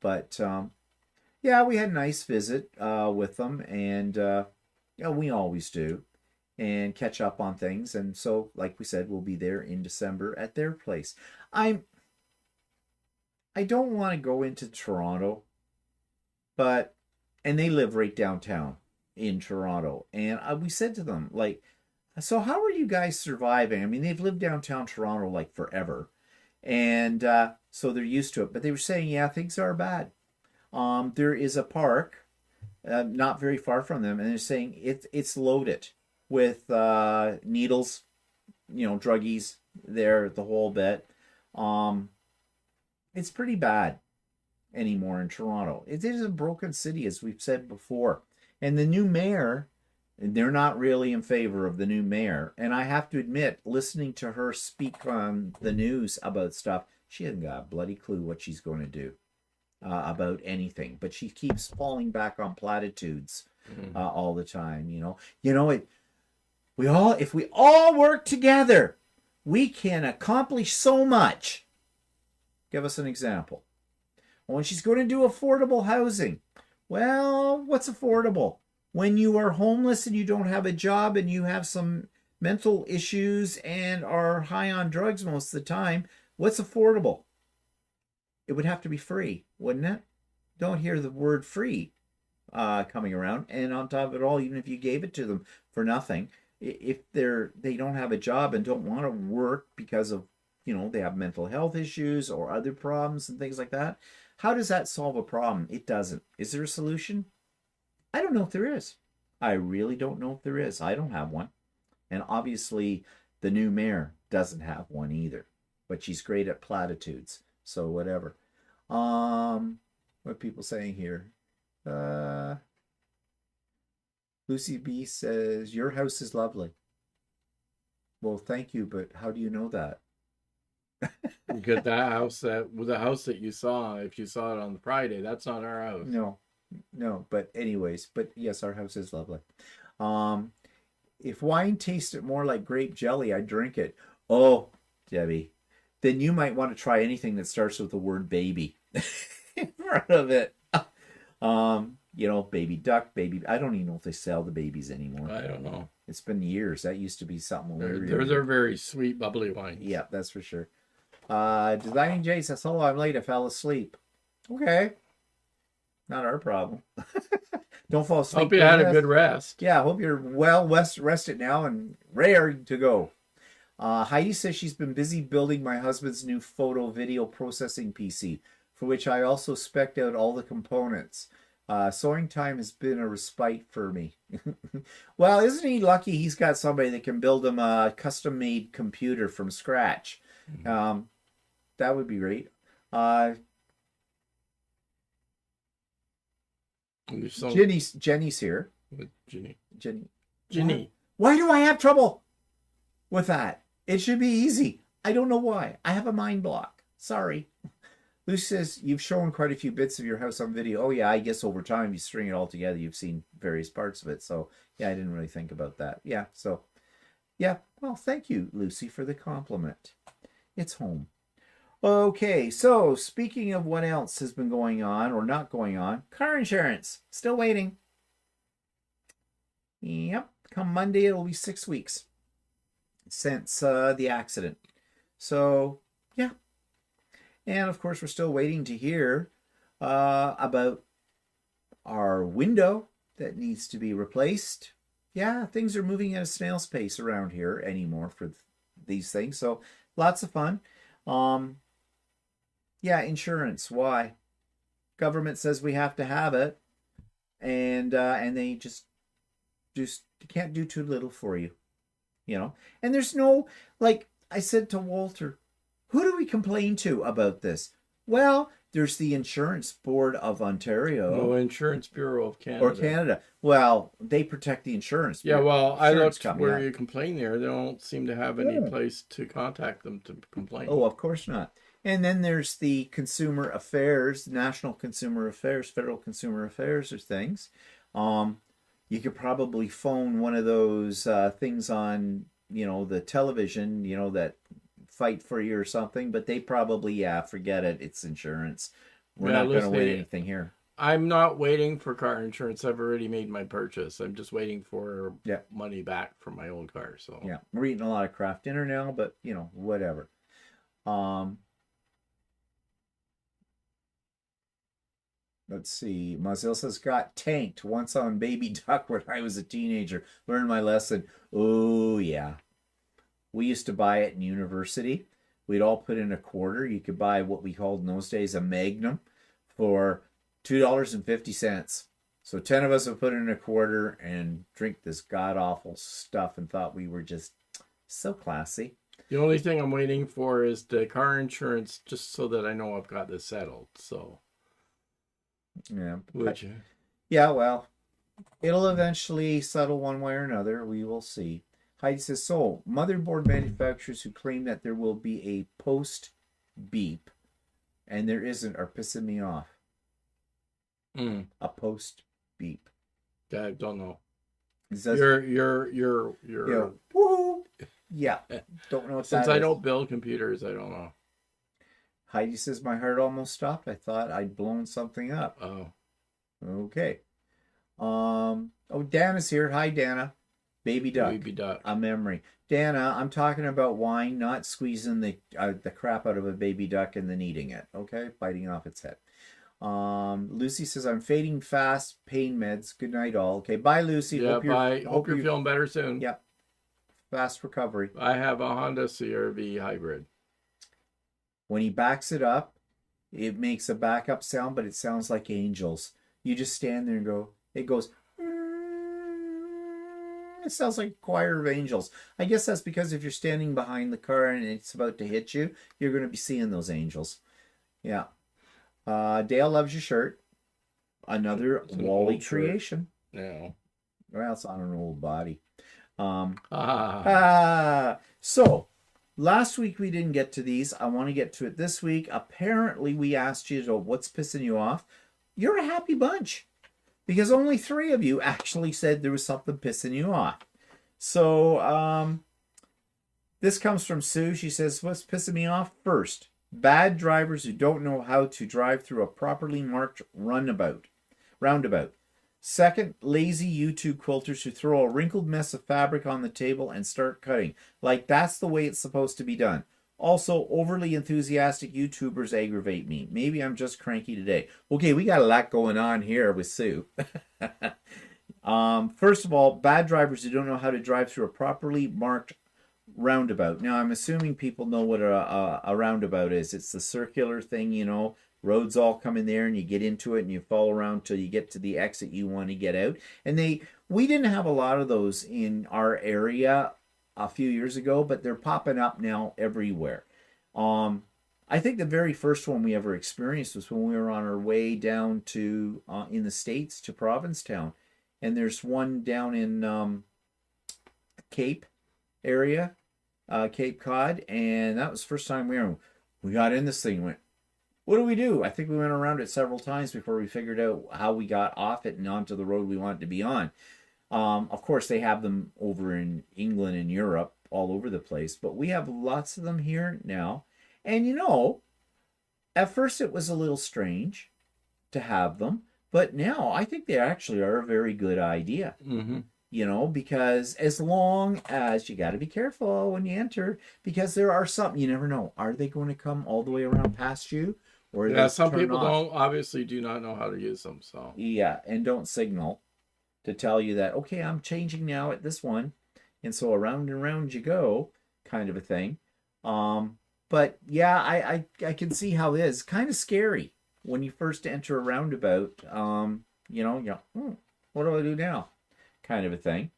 But yeah, we had a nice visit with them, and we always do, and catch up on things. And so, like we said, we'll be there in December at their place. I don't want to go into Toronto, and they live right downtown in Toronto, and we said to them, like, so how are you guys surviving? I mean, they've lived downtown Toronto like forever, and so they're used to it. But they were saying, yeah, things are bad. There is a park not very far from them, and they're saying it's loaded with needles, druggies there, the whole bit. It's pretty bad anymore in Toronto. It is a broken city, as we've said before. And the new mayor, they're not really in favor of the new mayor. And I have to admit, listening to her speak on the news about stuff, she hasn't got a bloody clue what she's going to do about anything. But she keeps falling back on platitudes all the time. If we all work together, we can accomplish so much. Give us an example. When she's going to do affordable housing, well, what's affordable? When you are homeless and you don't have a job and you have some mental issues and are high on drugs most of the time, what's affordable? It would have to be free, wouldn't it? Don't hear the word free coming around. And on top of it all, even if you gave it to them for nothing, if they don't have a job and don't want to work because of, they have mental health issues or other problems and things like that, how does that solve a problem? It doesn't. Is there a solution? I don't know if there is. I really don't know if there is. I don't have one. And obviously, the new mayor doesn't have one either. But she's great at platitudes. So whatever. What are people saying here? Lucy B says, your house is lovely. Well, thank you, but how do you know that? Because the house that you saw, if you saw it on Friday, that's not our house. No, but anyways, but yes, our house is lovely. If wine tasted more like grape jelly, I'd drink it. Oh, Debbie, then you might want to try anything that starts with the word baby in front of it. Baby duck, baby. I don't even know if they sell the babies anymore. I don't know. It's been years. That used to be something. They're very sweet, bubbly wines. Yeah, that's for sure. Designing Jay says, hello, I'm late. I fell asleep. Okay. Not our problem. Don't fall asleep. Hope you had a good rest. Yeah, hope you're well rested now and ready to go. Heidi says she's been busy building my husband's new photo video processing PC, for which I also spec'd out all the components. Sewing time has been a respite for me. Well, isn't he lucky he's got somebody that can build him a custom-made computer from scratch? That would be great. Jenny's here. Jenny. Why do I have trouble with that? It should be easy. I don't know why. I have a mind block. Sorry. Lucy says, you've shown quite a few bits of your house on video. Oh, yeah, I guess over time you string it all together. You've seen various parts of it. So, yeah, I didn't really think about that. Yeah, so, yeah. Well, thank you, Lucy, for the compliment. It's home. Okay, so speaking of what else has been going on or not going on, car insurance. Still waiting. Yep, come Monday it'll be 6 weeks since the accident. So, yeah. And, of course, we're still waiting to hear about our window that needs to be replaced. Yeah, things are moving at a snail's pace around here anymore for these things. So, lots of fun. Yeah, insurance. Why? Government says we have to have it. And they just can't do too little for you. And there's no, like I said to Walter, who do we complain to about this? Well, there's the Insurance Board of No, Ontario Insurance Bureau of or Canada. Canada. Well, they protect the Yeah, well, I insurance looked company. where you complain there. They don't seem to have any place to contact them to complain. Oh, of course not. And then there's the Consumer Affairs, National Consumer Affairs, Federal Consumer Affairs, or things. Um, you could probably phone one of those things on, the television, that fight for you or something. But they probably, yeah, forget it. It's insurance. We're Yeah, not going to win listen, anything here. I'm not waiting for car insurance. I've already made my purchase. I'm just waiting for Yeah, money back from my old car. So yeah. We're eating a lot of craft dinner now, but whatever. Um, Let's see. Mozilla says, got tanked once on baby duck when I was a teenager. Learned my lesson. Oh, yeah. We used to buy it in university. We'd all put in a quarter. You could buy what we called in those days a magnum for $2.50. So 10 of us would put in a quarter and drink this god-awful stuff and thought we were just so classy. the only thing I'm waiting for is the car insurance, just so that I know I've got this settled. So Yeah. which Yeah, well, it'll eventually settle one way or another. We will see. Heidi says, so motherboard manufacturers who claim that there will be a post beep and there isn't are pissing me off. A post beep. I don't know. Says, You're woohoo. Yeah. Don't know what since that I is. don't build computers, I don't know. Heidi says, my heart almost stopped. I thought I'd blown something up. Oh. Okay. Oh, Dana's here. Hi, Dana. Baby duck. Baby duck. A memory. Dana, I'm talking about wine, not squeezing the crap out of a baby duck and then eating it. Okay, biting off its head. Lucy says I'm fading fast. Pain meds. Good night, all. Okay, bye, Lucy. Yeah, bye. Hope you're feeling better soon. Yep. Fast recovery. I have a Honda CR-V hybrid. When he backs it up, it makes a backup sound, but it sounds like angels. You just stand there and go. It goes. It sounds like a choir of angels. I guess that's because if you're standing behind the car and it's about to hit you, you're going to be seeing those angels. Yeah. Dale loves your shirt. Another Wally creation. No. Well, it's on an old body. So, last week we didn't get to these. I want to get to it this week. Apparently, we asked you, what's pissing you off? You're a happy bunch. Because only 3 of you actually said there was something pissing you off. So, this comes from Sue. She says, what's pissing me off? First, bad drivers who don't know how to drive through a properly marked roundabout. Second, lazy YouTube quilters who throw a wrinkled mess of fabric on the table and start cutting. Like that's the way it's supposed to be done. Also, overly enthusiastic YouTubers aggravate me. Maybe I'm just cranky today. Okay, we got a lot going on here with Sue. First of all, bad drivers who don't know how to drive through a properly marked roundabout. Now, I'm assuming people know what a roundabout is. It's the circular thing, roads all come in there and you get into it and you follow around till you get to the exit you want to get out. And we didn't have a lot of those in our area a few years ago, but they're popping up now everywhere. I think the very first one we ever experienced was when we were on our way down to in the States to Provincetown, and there's one down in Cape area, Cape Cod, and that was the first time we got in this thing and went, what do we do? I think we went around it several times before we figured out how we got off it and onto the road we wanted to be on. Of course, they have them over in England and Europe, all over the place, but we have lots of them here now. And at first it was a little strange to have them, but now I think they actually are a very good idea. Mm-hmm. Because as long as you got to be careful when you enter, because there are some, you never know, are they going to come all the way around past you? Or yeah, some people do not know how to use them. So yeah, and don't signal to tell you that, okay, I'm changing now at this one, and so around and around you go, kind of a thing. But yeah, I can see how it is kind of scary when you first enter a roundabout. What do I do now? Kind of a thing.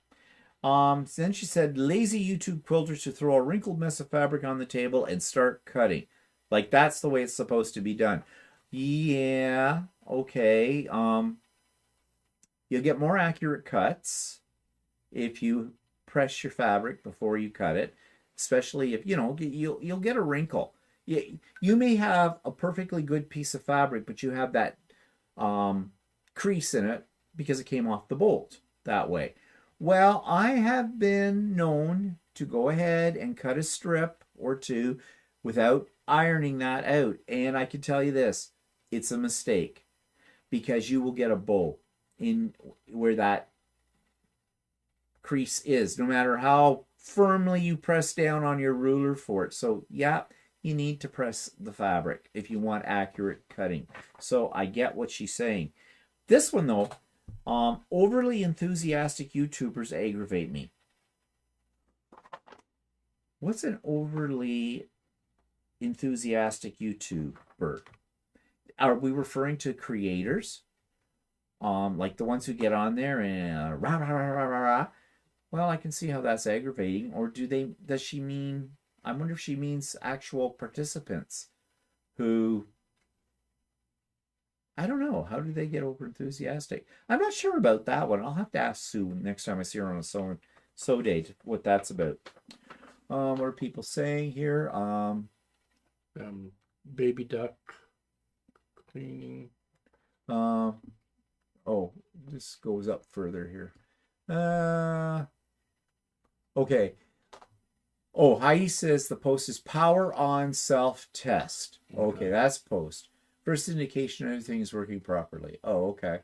Then she said, lazy YouTube quilters to throw a wrinkled mess of fabric on the table and start cutting. Like that's the way it's supposed to be done. Yeah, okay. You'll get more accurate cuts if you press your fabric before you cut it, especially if you'll get a wrinkle. You may have a perfectly good piece of fabric, but you have that crease in it because it came off the bolt that way. Well, I have been known to go ahead and cut a strip or two without ironing that out, and I can tell you this, it's a mistake because you will get a bow in where that crease is, no matter how firmly you press down on your ruler for it. So yeah, you need to press the fabric if you want accurate cutting. So I get what she's saying. This one though, overly enthusiastic YouTubers aggravate me. What's an overly enthusiastic YouTuber? Are we referring to creators? Like the ones who get on there and rah, rah, rah, rah, rah, rah. Well, I can see how that's aggravating. Or does she mean, I wonder if she means actual participants who, I don't know, how do they get over enthusiastic? I'm not sure about that one. I'll have to ask Sue next time I see her on a sew day what that's about. What are people saying here? Baby duck cleaning. Oh, this goes up further here. Okay. Oh, Heidi says the post is power on self-test. Okay, that's post. First indication everything is working properly. Oh, okay.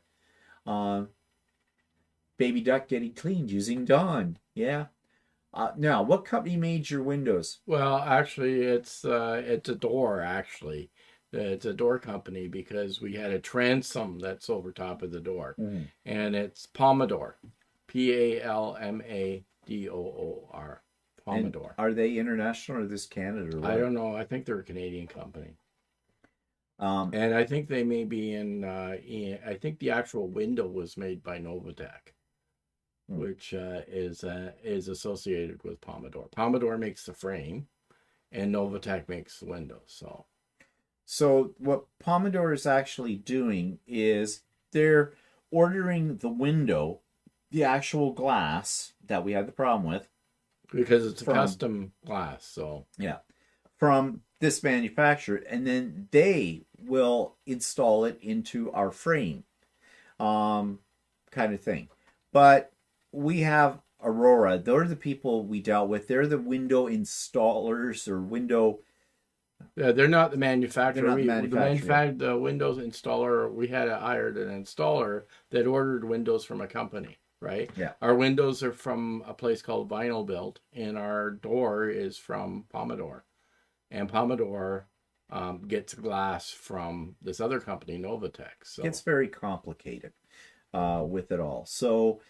Baby duck getting cleaned using Dawn. Yeah. Now, what company made your windows? Well, actually, it's a door. Actually, it's a door company because we had a transom that's over top of the door, and it's Palmador, Palmador, Palmador. And are they international or is this Canada? Or what? I don't know. I think they're a Canadian company. And I think they may be I think the actual window was made by Novatech, which is associated with Palmador. Palmador makes the frame, and Novatech makes the windows. So what Palmador is actually doing is they're ordering the window, the actual glass that we had the problem with. Because it's a custom glass, so. Yeah. From this manufacturer, and then they will install it into our frame. Kind of thing. But we have Aurora. They're the people we dealt with. They're the window installers or window. Yeah, they're not the manufacturer. They're not the manufacturer. The Windows installer, we had hired an installer that ordered windows from a company, right? Yeah. Our windows are from a place called Vinyl Built, and our door is from Palmador. And Palmador gets glass from this other company, Novatech. So it's very complicated with it all. So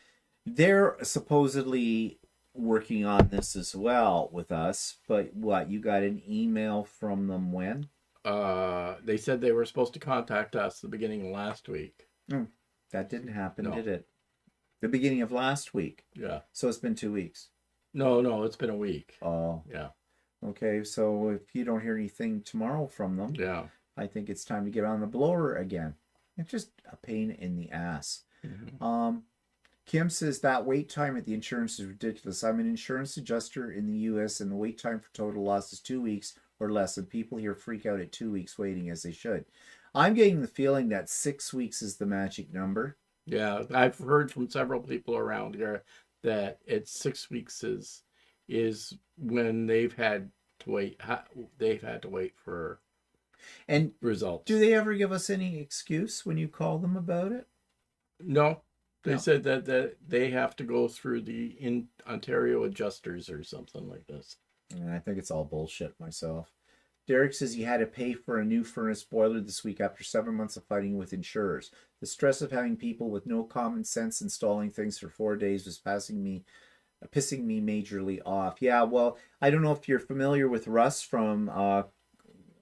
they're supposedly working on this as well with us, but what, you got an email from them when? They said they were supposed to contact us the beginning of last week. That didn't happen, No. did it? The beginning of last week. Yeah. So it's been 2 weeks. No, it's been a week. Oh. Yeah. Okay, so if you don't hear anything tomorrow from them, Yeah. I think it's time to get on the blower again. It's just a pain in the ass. Kim says that wait time at the insurance is ridiculous. I'm an insurance adjuster in the U.S. and the wait time for total loss is 2 weeks or less, and people here freak out at 2 weeks waiting as they should. I'm getting the feeling that 6 weeks is the magic number. Yeah, I've heard from several people around here that it's 6 weeks is when they've had to wait. They've had to wait for results. Do they ever give us any excuse when you call them about it? No. They said that they have to go through the Ontario adjusters or something like this. And I think it's all bullshit myself. Derek says he had to pay for a new furnace boiler this week after 7 months of fighting with insurers. The stress of having people with no common sense installing things for 4 days was pissing me majorly off. Yeah, well, I don't know if you're familiar with Russ from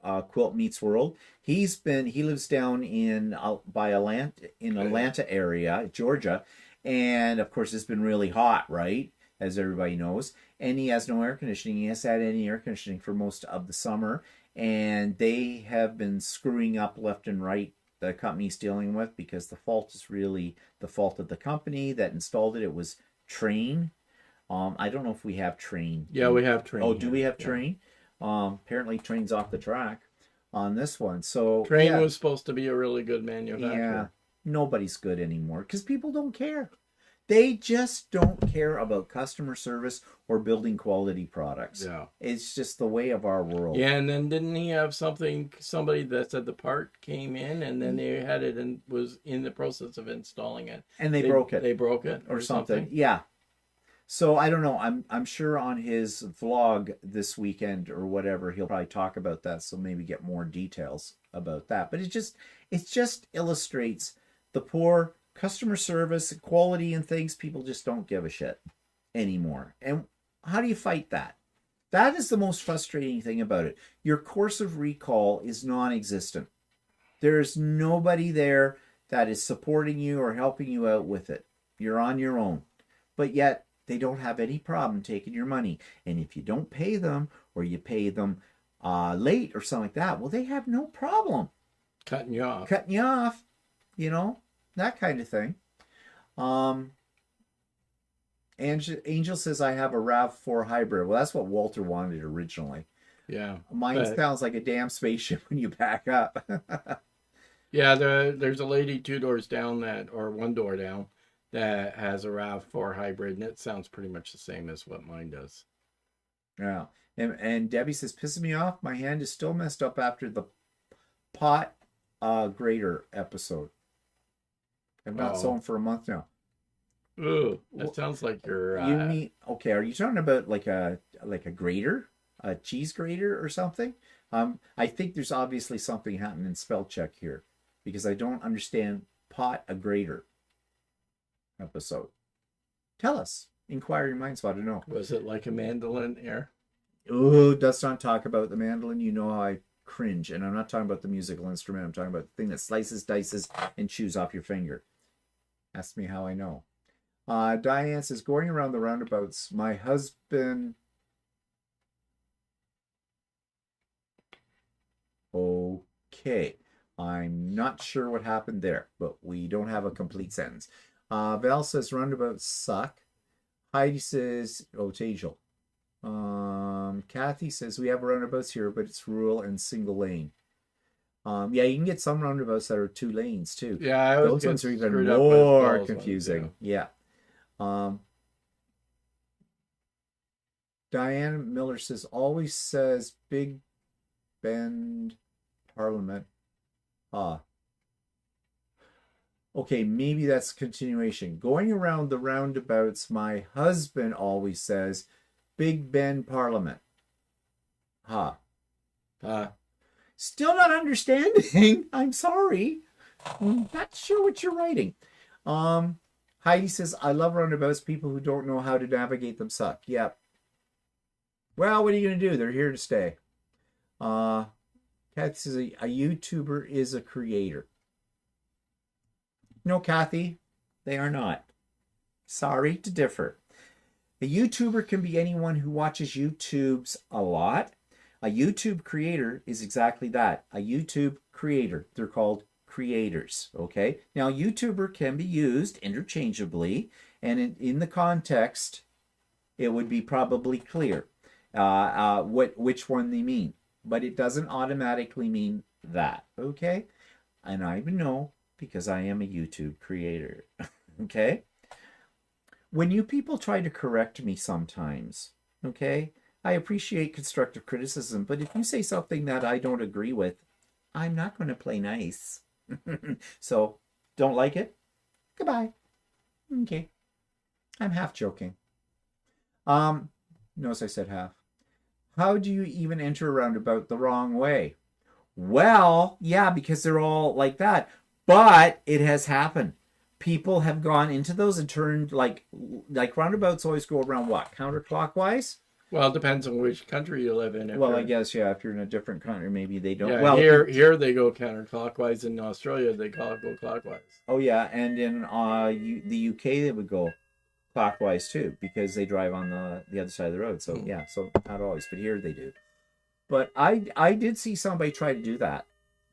Quilt Meets World. He lives down in Atlanta area, Georgia, and of course it's been really hot, right? As everybody knows, and he has no air conditioning. He has had any air conditioning for most of the summer, and they have been screwing up left and right, the company's dealing with, because the fault is really the fault of the company that installed it. It was Train. I don't know if we have Train. Yeah, we have Train. Oh, do here. we have Yeah. Train? Apparently Train's off the track on this one. So Train yeah, was supposed to be a really good manufacturer. yeah, nobody's good anymore because people don't care. They just don't care about customer service or building quality products. Yeah. It's just the way of our world. Yeah, and then didn't he have somebody that said the part came in and then they had it and was in the process of installing it. And they broke it. They broke it or something. Yeah. So I don't know. I'm sure on his vlog this weekend or whatever he'll probably talk about that. So maybe get more details about that. But it just illustrates the poor customer service, quality, and things. People just don't give a shit anymore. And how do you fight that? That is the most frustrating thing about it. Your course of recall is non-existent. There's nobody there that is supporting you or helping you out with it. You're on your own. But yet they don't have any problem taking your money. And if you don't pay them or you pay them late or something like that, well, they have no problem Cutting you off. That kind of thing. Angel says I have a RAV4 hybrid. Well, that's what Walter wanted originally. Yeah. Mine sounds like a damn spaceship when you back up. Yeah, there's a lady 2 doors down or 1 door down that has a RAV4 hybrid, and it sounds pretty much the same as what mine does. Yeah. And Debbie says, pissing me off. My hand is still messed up after the pot grater episode. I've not sewn for a month now. Ooh, that sounds like you're. You mean okay? Are you talking about like a grater, a cheese grater or something? I think there's obviously something happening in spell check here because I don't understand pot a grater episode. Tell us. Inquiring minds want to know. Was it like a mandolin air? Oh, let's not talk about the mandolin. You know how I cringe, and I'm not talking about the musical instrument. I'm talking about the thing that slices, dices, and chews off your finger. Ask me how I know. Diane says, going around the roundabouts, my husband... Okay. I'm not sure what happened there, but we don't have a complete sentence. Val says, roundabouts suck. Heidi says, oh, it's Angel. Kathy says, we have roundabouts here, but it's rural and single lane. Yeah, you can get some roundabouts that are 2 lanes too. Yeah, those ones are even more confusing. Ones, yeah. Diane Miller says, always says Big Bend Parliament. Okay, maybe that's continuation. Going around the roundabouts, my husband always says Big Bend Parliament. Still not understanding. I'm sorry. Not sure what you're writing. Heidi says, I love roundabouts. People who don't know how to navigate them suck. Yep. Well, what are you going to do? They're here to stay. Kathy says, a YouTuber is a creator. No, Kathy, they are not. Sorry to differ. A YouTuber can be anyone who watches YouTubes a lot. A YouTube creator is exactly that. A YouTube creator. They're called creators. Okay. Now, YouTuber can be used interchangeably, and in the context, it would be probably clear which one they mean. But it doesn't automatically mean that. Okay. And I even know because I am a YouTube creator. Okay. When you people try to correct me sometimes, okay, I appreciate constructive criticism, but if you say something that I don't agree with, I'm not going to play nice. So, don't like it? Goodbye. Okay. I'm half joking. Notice I said half. How do you even enter a roundabout the wrong way? Well, yeah, because they're all like that. But it has happened. People have gone into those and turned like roundabouts always go around what? Counterclockwise? Well, it depends on which country you live in. Well, I guess, yeah, if you're in a different country, maybe they don't. Yeah, well, here they go counterclockwise. In Australia, they go clockwise. Oh, yeah, and in the UK, they would go clockwise, too, because they drive on the other side of the road. So, yeah, so not always, but here they do. But I did see somebody try to do that.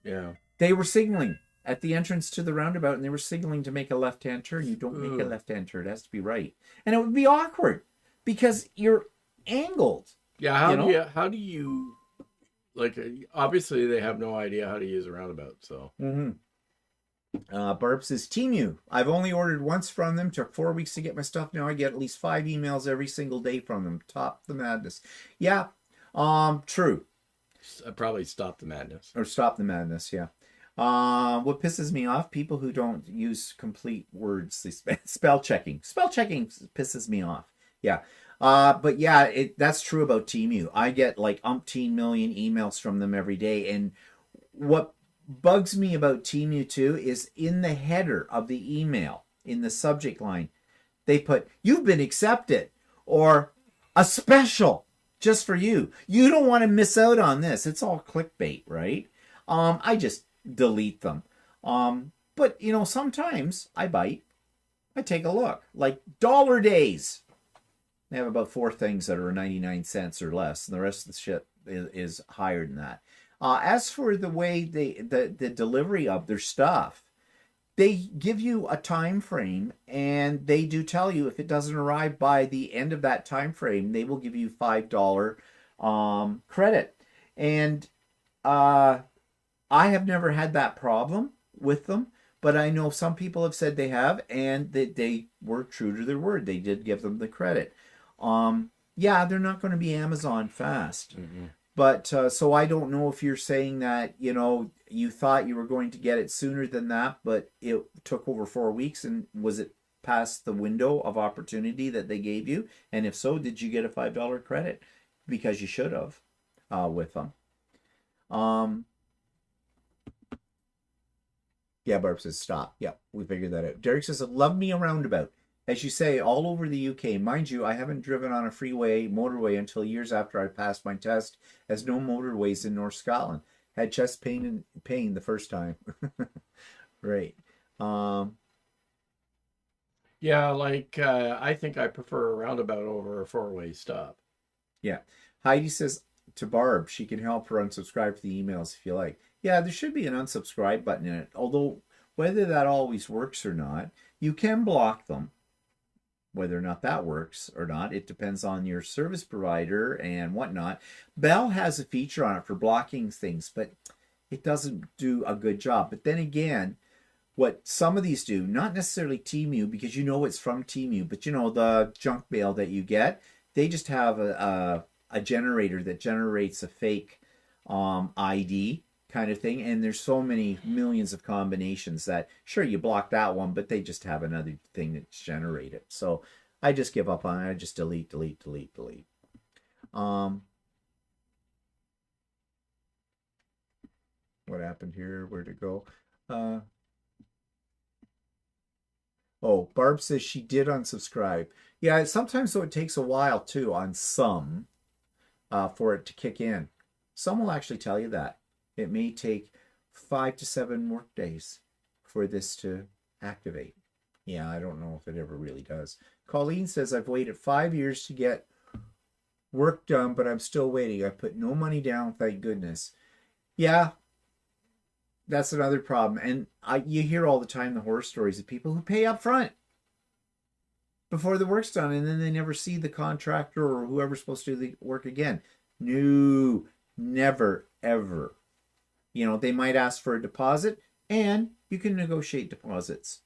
Yeah. They were signaling at the entrance to the roundabout, and they were signaling to make a left-hand turn. You don't make a left-hand turn; it has to be right, and it would be awkward because you're angled. Yeah. How do you like? Obviously, they have no idea how to use a roundabout. So. Mm-hmm. Barb says, Temu. I've only ordered once from them. Took 4 weeks to get my stuff. Now I get at least 5 emails every single day from them. Top the madness. Yeah. True. Probably stop the madness. Or stop the madness. Yeah. What pisses me off? People who don't use complete words. They spell checking. Spell checking pisses me off. Yeah. But yeah, that's true about Temu. I get like umpteen million emails from them every day, and what bugs me about Temu too is in the header of the email, in the subject line, they put, "You've been accepted," or "a special just for you. You don't want to miss out on this." It's all clickbait, right? I just delete them. But you know, sometimes I bite. I take a look. Like Dollar Days. They have about 4 things that are 99 cents or less, and the rest of the shit is higher than that. As for the way the delivery of their stuff, they give you a time frame, and they do tell you if it doesn't arrive by the end of that time frame, they will give you $5 credit. And I have never had that problem with them, but I know some people have said they have, and that they were true to their word. They did give them the credit. Yeah, they're not going to be Amazon fast. Mm-hmm. But so I don't know if you're saying that, you know, you thought you were going to get it sooner than that, but it took over 4 weeks, and was it past the window of opportunity that they gave you? And if so, did you get a $5 credit? Because you should have with them. Yeah, Barb says stop. Yeah, we figured that out. Derek says, love me a roundabout. As you say, all over the UK. Mind you, I haven't driven on a motorway until years after I passed my test, as no motorways in North Scotland. Had chest pain the first time. Right. Yeah, like I think I prefer a roundabout over a 4-way stop. Yeah. Heidi says to Barb, she can help her unsubscribe to the emails if you like. Yeah, there should be an unsubscribe button in it. Although, whether that always works or not, you can block them. Whether or not that works or not, it depends on your service provider and whatnot. Bell has a feature on it for blocking things, but it doesn't do a good job. But then again, what some of these do, not necessarily Temu, because you know it's from Temu, but you know the junk mail that you get, they just have a generator that generates a fake ID kind of thing, and there's so many millions of combinations that sure you block that one, but they just have another thing that's generated. So I just give up on it. I just delete. What happened here? Where'd it go? Oh, Barb says she did unsubscribe. Yeah, sometimes though it takes a while too on some for it to kick in. Some will actually tell you that. It may take 5 to 7 work days for this to activate. Yeah, I don't know if it ever really does. Colleen says, I've waited 5 years to get work done, but I'm still waiting. I put no money down, thank goodness. Yeah, that's another problem. And you hear all the time the horror stories of people who pay up front before the work's done, and then they never see the contractor or whoever's supposed to do the work again. No, never, ever. You know, they might ask for a deposit, and you can negotiate deposits.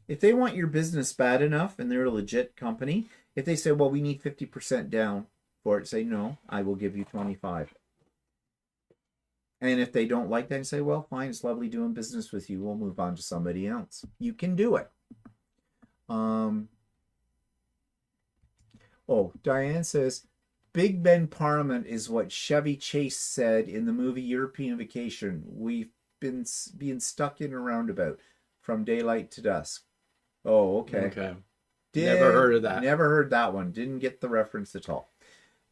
If they want your business bad enough, and they're a legit company, if they say, well, we need 50% down for it, say, no, I will give you 25. And if they don't like that, say, well, fine, it's lovely doing business with you. We'll move on to somebody else. You can do it. Oh, Diane says, Big Ben Parliament is what Chevy Chase said in the movie European Vacation. We've been being stuck in a roundabout from daylight to dusk. Oh, okay. Okay. Never heard of that. Never heard that one. Didn't get the reference at all.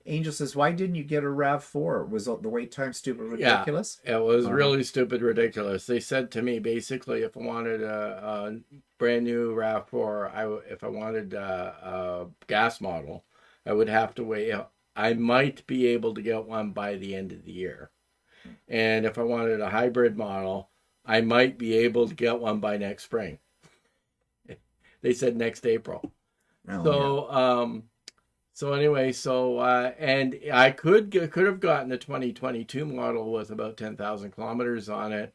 Angel says, why didn't you get a RAV4? Was the wait time stupid ridiculous? Yeah, it was really stupid ridiculous. They said to me, basically, if I wanted a brand new RAV4, if I wanted a gas model, I would have to wait I might be able to get one by the end of the year. And if I wanted a hybrid model, I might be able to get one by next spring. They said next April. Oh, So anyway, and I could have gotten a 2022 model with about 10,000 kilometers on it,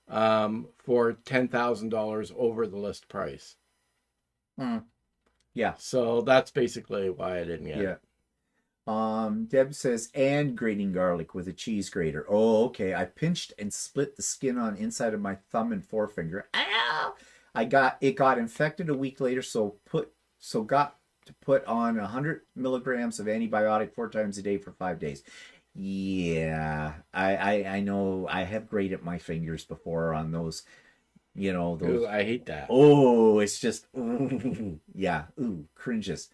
for $10,000 over the list price. Yeah. So that's basically why I didn't get it. Deb says, and grating garlic with a cheese grater. Oh, okay. I pinched and split the skin on inside of my thumb and forefinger. Ow! It got infected a week later, so got to put on 100 milligrams of antibiotic 4 times a day for 5 days. Yeah, I know. I have grated my fingers before on those. Those. Ooh, I hate that. Oh, it's just yeah. Ooh, cringes.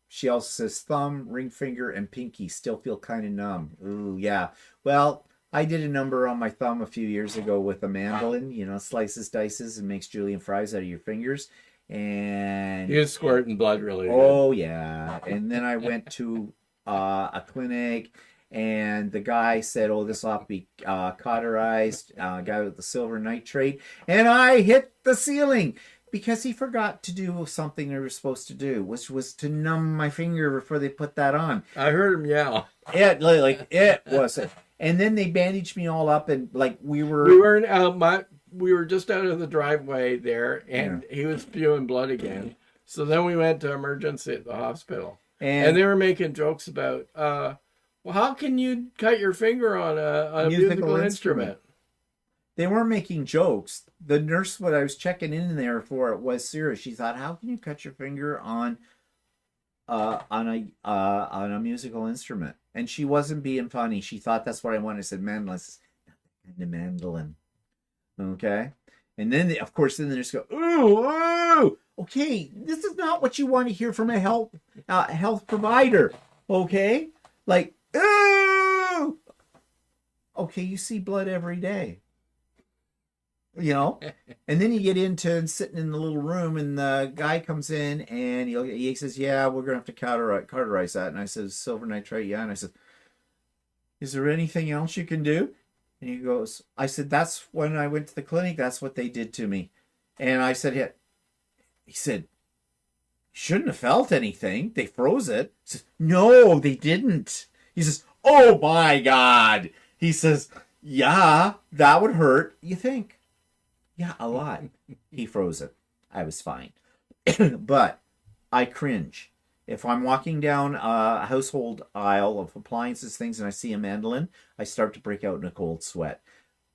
She also says thumb, ring finger, and pinky still feel kind of numb. Ooh, yeah. Well, I did a number on my thumb a few years ago with a mandolin. Slices, dices, and makes julienne fries out of your fingers. And you're squirting blood really good. Oh, yeah. And then I went to a clinic, and the guy said, oh, this will have to be cauterized, guy with the silver nitrate. And I hit the ceiling. Because he forgot to do something they were supposed to do, which was to numb my finger before they put that on. I heard him yell. It was. And then they bandaged me all up, and we were just out of the driveway there, and he was spewing blood again. So then we went to emergency at the hospital, and they were making jokes about, well, how can you cut your finger on a musical instrument? They weren't making jokes. The nurse, what I was checking in there for, it was serious. She thought, "How can you cut your finger on a musical instrument?" And she wasn't being funny. She thought that's what I wanted. I said, "Mandolin, not that kind of mandolin." Okay, and then of course, then the nurse go, "Ooh, okay, this is not what you want to hear from a health provider." Okay, ooh, okay, you see blood every day. And then you get into sitting in the little room, and the guy comes in, and he says, yeah, we're going to have to cauterize that. And I said, silver nitrate, yeah. And I said, is there anything else you can do? And he goes, I said, that's when I went to the clinic, that's what they did to me. And I said, yeah. He said, shouldn't have felt anything. They froze it. He says, no, they didn't. He says, oh my God. He says, yeah, that would hurt. You think? Yeah, a lot. He froze it. I was fine. But I cringe. If I'm walking down a household aisle of appliances, things, and I see a mandolin, I start to break out in a cold sweat.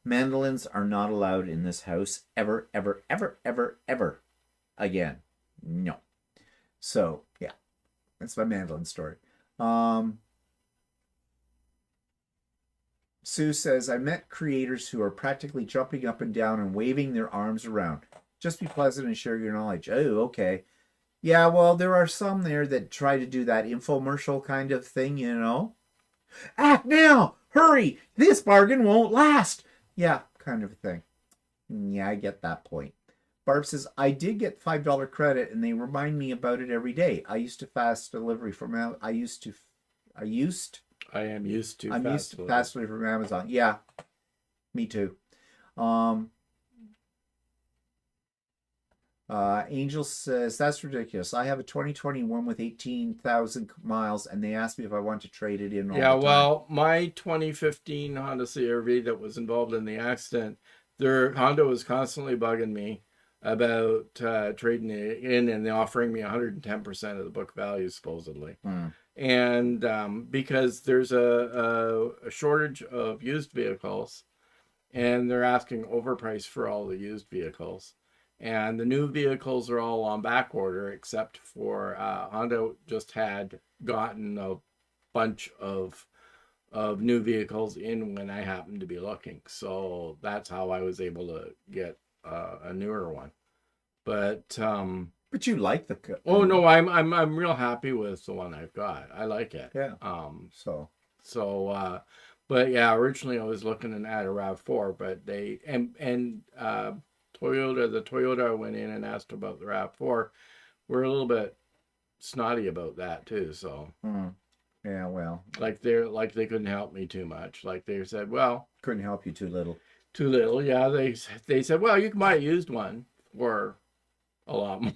Mandolins are not allowed in this house ever, ever, ever, ever, ever again. No. So, yeah. That's my mandolin story. Sue says, I met creators who are practically jumping up and down and waving their arms around. Just be pleasant and share your knowledge. Oh, okay. Yeah, well, there are some there that try to do that infomercial kind of thing, Act now! Hurry! This bargain won't last! Yeah, kind of a thing. Yeah, I get that point. Barb says, I did get $5 credit, and they remind me about it every day. I used to fast delivery from I'm used to fast delivery from Amazon. Yeah, me too. Angel says, that's ridiculous. I have a 2021 with 18,000 miles, and they asked me if I want to trade it in. Well, my 2015 Honda CR-V that was involved in the accident, Honda was constantly bugging me about trading it in, and they're offering me 110% of the book value, supposedly. And because there's a shortage of used vehicles, and they're asking overprice for all the used vehicles. And the new vehicles are all on back order, except for Honda just had gotten a bunch of new vehicles in when I happened to be looking. So that's how I was able to get a newer one. But you like the oh no, I'm real happy with the one I've got. I like it. Yeah. But yeah, originally I was looking at a RAV4, but they Toyota I went in and asked about the RAV4. We're a little bit snotty about that too. So Yeah, well, Like they couldn't help me too much. Like they said, well, couldn't help you too little. too little. Yeah, they said, well, you can buy a used one for a lot more.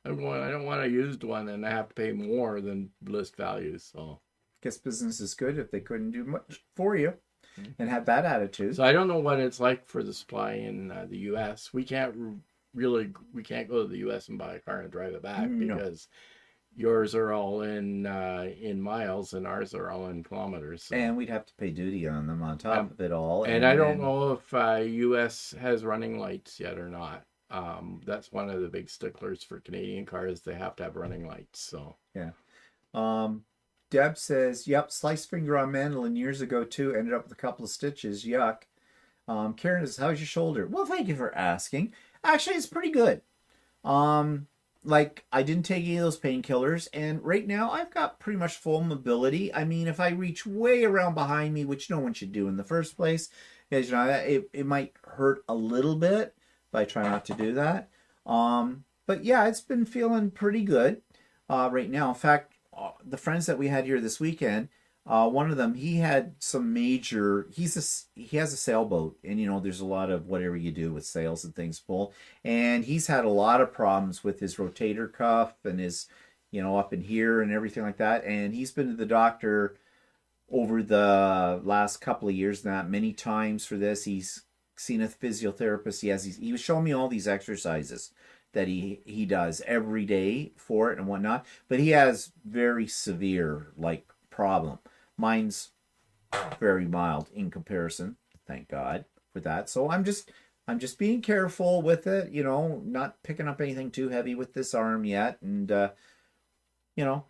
I don't want a used one, and I have to pay more than list value. So Guess business is good if they couldn't do much for you and have bad attitude. I don't know what it's like for the supply in the U.S. We can't go to the U.S. and buy a car and drive it back No. because yours are all in miles and ours are all in kilometers. So. And we'd have to pay duty on them on top of it all. And I don't know if U.S. has running lights yet or not. That's one of the big sticklers for Canadian cars. They have to have running lights. So yeah. Deb says, "Yep, sliced finger on mandolin years ago too. Ended up with a couple of stitches. Yuck." Karen says, "How's your shoulder?" Well, thank you for asking. Actually, it's pretty good. Like I didn't take any of those painkillers, and right now I've got pretty much full mobility. I mean, if I reach way around behind me, which no one should do in the first place, because you know it might hurt a little bit, but I try not to do that. But yeah, it's been feeling pretty good right now. In fact, the friends that we had here this weekend, one of them, he had some major. He has a sailboat, and you know, there's a lot of whatever you do with sails and things pull, and he's had a lot of problems with his rotator cuff and his, you know, up in here and everything like that. And he's been to the doctor over the last couple of years, not many times for this. He's seen a physiotherapist. He was showing me all these exercises that he does every day for it and whatnot. But he has very severe problem. Mine's very mild in comparison. Thank God for that. So I'm just being careful with it. You know, not picking up anything too heavy with this arm yet, and you know,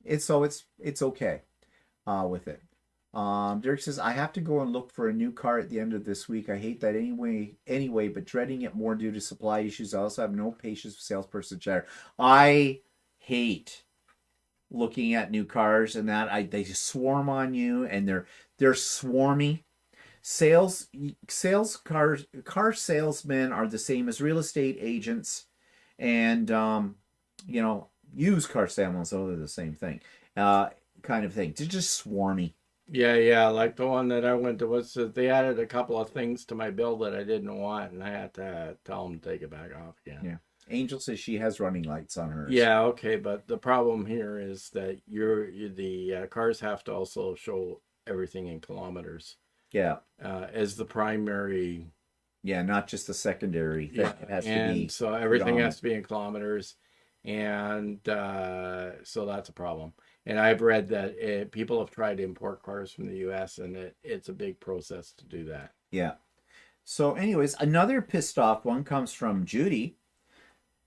it's okay with it. Derek says, I have to go and look for a new car at the end of this week. I hate that anyway, but dreading it more due to supply issues. I also have no patience with salesperson chatter. I hate looking at new cars and that. They just swarm on you, and they're swarmy. Car salesmen are the same as real estate agents, and you know, used car salesmen, so they're the same thing. Kind of thing. They're just swarmy. Yeah, like the one that I went to they added a couple of things to my bill that I didn't want, and I had to tell them to take it back off again. Yeah. Angel says she has running lights on hers. Yeah, okay, but the problem here is that the cars have to also show everything in kilometers. Yeah. As the primary. Yeah, not just the secondary thing. Yeah, it has and to be. So everything has to be in kilometers, and so that's a problem. And I've read that people have tried to import cars from the U.S. and it's a big process to do that. Yeah. So anyways, another pissed off one comes from Judy.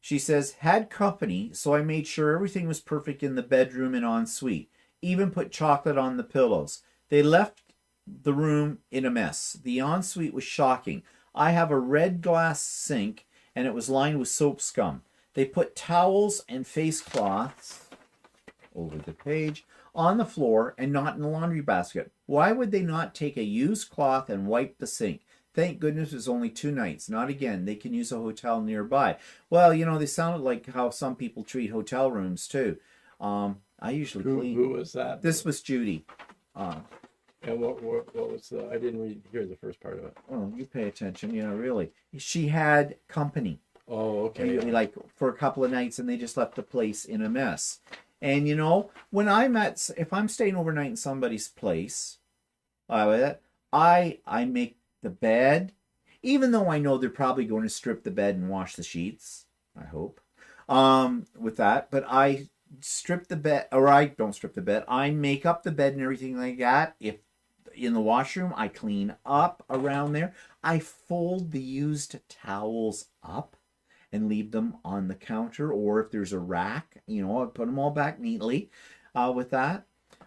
She says, had company, so I made sure everything was perfect in the bedroom and ensuite. Even put chocolate on the pillows. They left the room in a mess. The ensuite was shocking. I have a red glass sink and it was lined with soap scum. They put towels and face cloths over the page on the floor and not in the laundry basket. Why would they not take a used cloth and wipe the sink? Thank goodness it was only 2 nights. Not again. They can use a hotel nearby. Well, you know, they sounded like how some people treat hotel rooms too. I usually clean. Who was that? This was Judy. And what was the? I didn't hear the first part of it. Oh, you pay attention. Yeah, really. She had company. Oh, okay. Like for a couple of nights, and they just left the place in a mess. And you know, if I'm staying overnight in somebody's place, I make the bed, even though I know they're probably going to strip the bed and wash the sheets. I hope. With that, but I strip the bed, or I don't strip the bed. I make up the bed and everything like that. If in the washroom, I clean up around there. I fold the used towels up and leave them on the counter, or if there's a rack, you know, I put them all back neatly with that.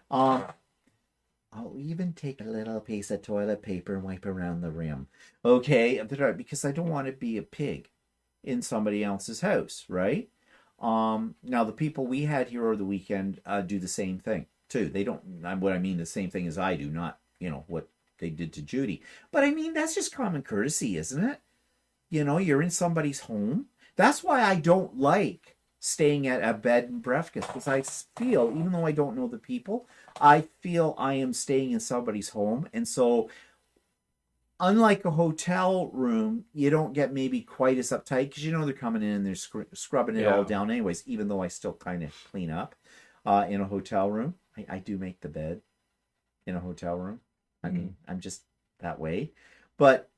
I'll even take a little piece of toilet paper and wipe around the rim. Okay, because I don't want to be a pig in somebody else's house, right? Now, the people we had here over the weekend do the same thing, too. They don't, what I mean, the same thing as I do, not, you know, what they did to Judy. But I mean, that's just common courtesy, isn't it? You know, you're in somebody's home. That's why I don't like staying at a bed and breakfast, because I feel, even though I don't know the people, I feel I am staying in somebody's home. And so, unlike a hotel room, you don't get maybe quite as uptight because you know they're coming in and they're scrubbing it all down anyways, even though I still kind of clean up in a hotel room. I do make the bed in a hotel room. I mean, I'm just that way. But,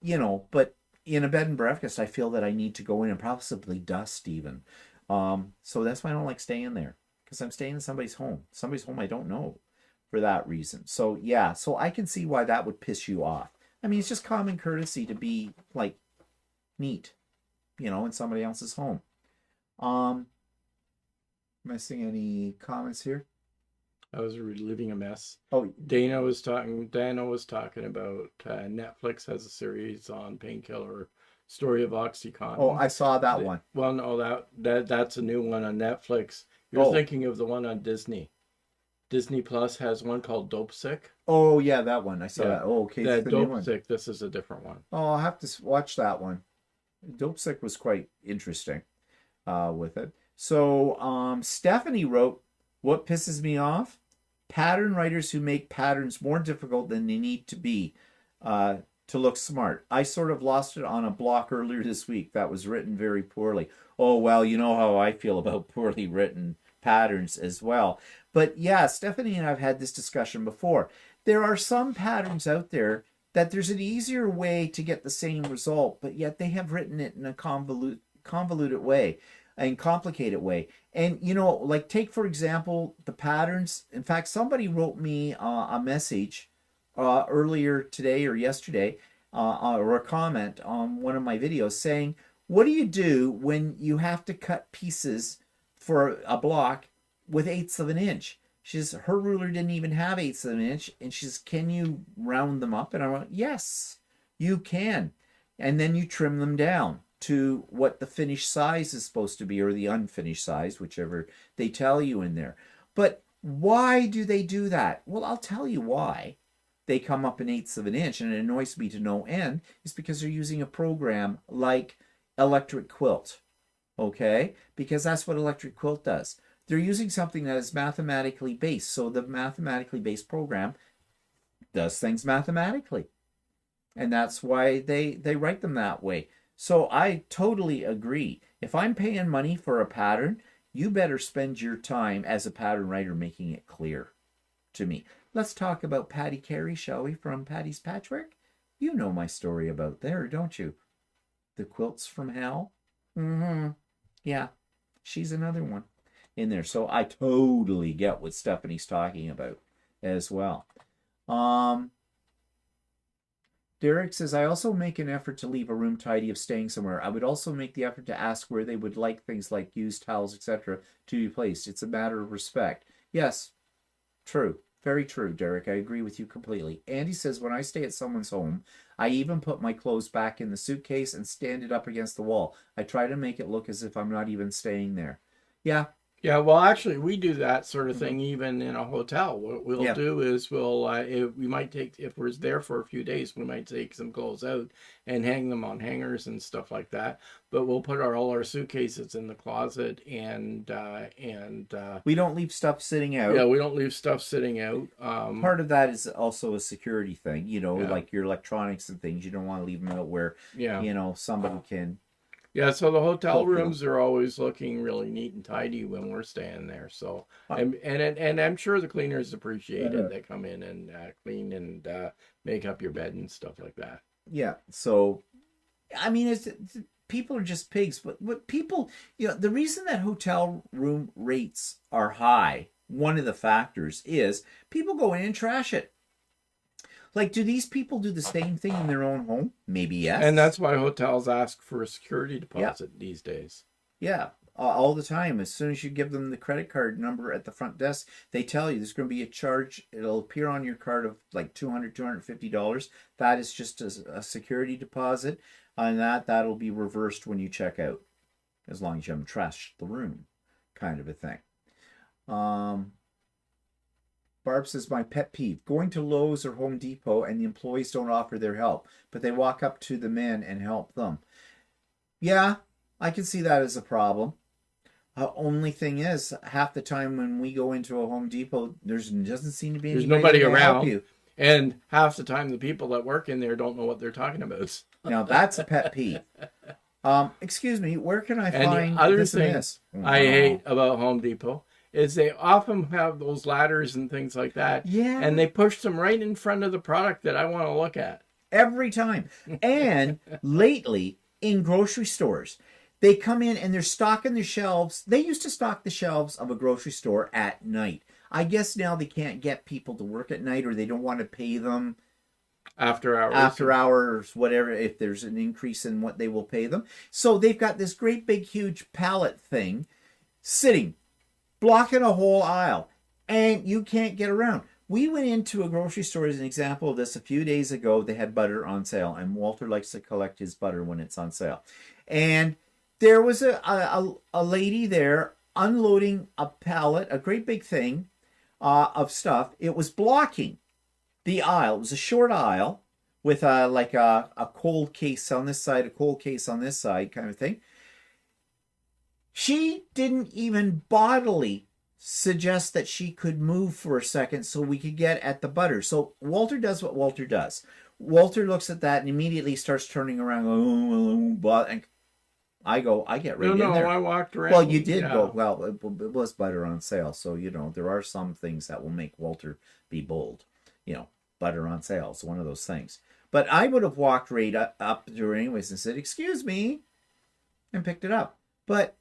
but in a bed and breakfast, I feel that I need to go in and possibly dust even. So that's why I don't like staying there, because I'm staying in somebody's home. Somebody's home I don't know for that reason. So, yeah, so I can see why that would piss you off. I mean, it's just common courtesy to be, like, neat, in somebody else's home. Missing any comments here? I was reliving a mess. Oh, Dana was talking about Netflix has a series on Painkiller, Story of Oxycontin. Oh, I saw that one. Well, no, that's a new one on Netflix. You're thinking of the one on Disney. Disney Plus has one called Dope Sick. Oh, yeah, that one. I saw that. Oh, okay. That Dope Sick, this is a different one. Oh, I'll have to watch that one. Dope Sick was quite interesting with it. So, Stephanie wrote, "What pisses me off? Pattern writers who make patterns more difficult than they need to be to look smart. I sort of lost it on a block earlier this week that was written very poorly." Oh, well, you know how I feel about poorly written patterns as well. But yeah, Stephanie and I have had this discussion before. There are some patterns out there that there's an easier way to get the same result, but yet they have written it in a convoluted way and complicated way. And, like take, for example, the patterns. In fact, somebody wrote me a message earlier today or yesterday or a comment on one of my videos saying, what do you do when you have to cut pieces for a block with 1/8 of an inch? She says her ruler didn't even have 1/8 of an inch, and she says, can you round them up? And I went, yes, you can. And then you trim them down to what the finished size is supposed to be, or the unfinished size, whichever they tell you in there. But why do they do that? Well, I'll tell you why they come up in 1/8 of an inch, and it annoys me to no end, is because they're using a program like Electric Quilt, okay? Because that's what Electric Quilt does. They're using something that is mathematically based. So the mathematically based program does things mathematically. And that's why they write them that way. So I totally agree. If I'm paying money for a pattern, you better spend your time as a pattern writer making it clear to me. Let's talk about Patty Carey, shall we, from Patty's Patchwork? You know my story about there, don't you? The quilts from hell? Yeah, she's another one in there. So I totally get what Stephanie's talking about as well. Derek says, I also make an effort to leave a room tidy if staying somewhere. I would also make the effort to ask where they would like things like used towels, etc. to be placed. It's a matter of respect. Yes, true. Very true, Derek. I agree with you completely. Andy says, when I stay at someone's home, I even put my clothes back in the suitcase and stand it up against the wall. I try to make it look as if I'm not even staying there. Yeah. Yeah, well, actually, we do that sort of thing even in a hotel. What we'll do is we might take, if we're there for a few days, we might take some clothes out and hang them on hangers and stuff like that. But we'll put all our suitcases in the closet and we don't leave stuff sitting out. Yeah, we don't leave stuff sitting out. Part of that is also a security thing, like your electronics and things. You don't want to leave them out where, somebody can. Yeah, so the hotel rooms are always looking really neat and tidy when we're staying there. So, and I'm sure the cleaners appreciate it. They come in and clean and make up your bed and stuff like that. Yeah. So, I mean, people are just pigs. But what people, the reason that hotel room rates are high, one of the factors is people go in and trash it. Like, do these people do the same thing in their own home? Maybe yes. And that's why hotels ask for a security deposit these days. Yeah, all the time. As soon as you give them the credit card number at the front desk, they tell you there's going to be a charge. It'll appear on your card of like $200, $250. That is just a security deposit. And that'll be reversed when you check out, as long as you haven't trashed the room, kind of a thing. Barb says, my pet peeve, going to Lowe's or Home Depot and the employees don't offer their help, but they walk up to the men and help them. Yeah, I can see that as a problem. Only thing is, half the time when we go into a Home Depot, doesn't seem to be There's anybody nobody there to help around, you. and half the time the people that work in there don't know what they're talking about. Now that's a pet peeve. Excuse me, where can I And the find other this and thing this? I hate about Home Depot is they often have those ladders and things like that. Yeah. And they push them right in front of the product that I want to look at. Every time. And lately, in grocery stores, they come in and they're stocking the shelves. They used to stock the shelves of a grocery store at night. I guess now they can't get people to work at night, or they don't want to pay them After hours, whatever, if there's an increase in what they will pay them. So they've got this great big huge pallet thing sitting, blocking a whole aisle, and you can't get around. We went into a grocery store as an example of this a few days ago. They had butter on sale, and Walter likes to collect his butter when it's on sale. And there was a lady there unloading a pallet, a great big thing of stuff. It was blocking the aisle. It was a short aisle with a cold case on this side, a cold case on this side, kind of thing. She didn't even bodily suggest that she could move for a second so we could get at the butter. So Walter does what Walter does. Walter looks at that and immediately starts turning around. And I get right in there. No, I walked around. Well, you did yeah. go. Well, it was butter on sale, so there are some things that will make Walter be bold. Butter on sale is one of those things. But I would have walked right up to her anyways and said, "Excuse me," and picked it up. But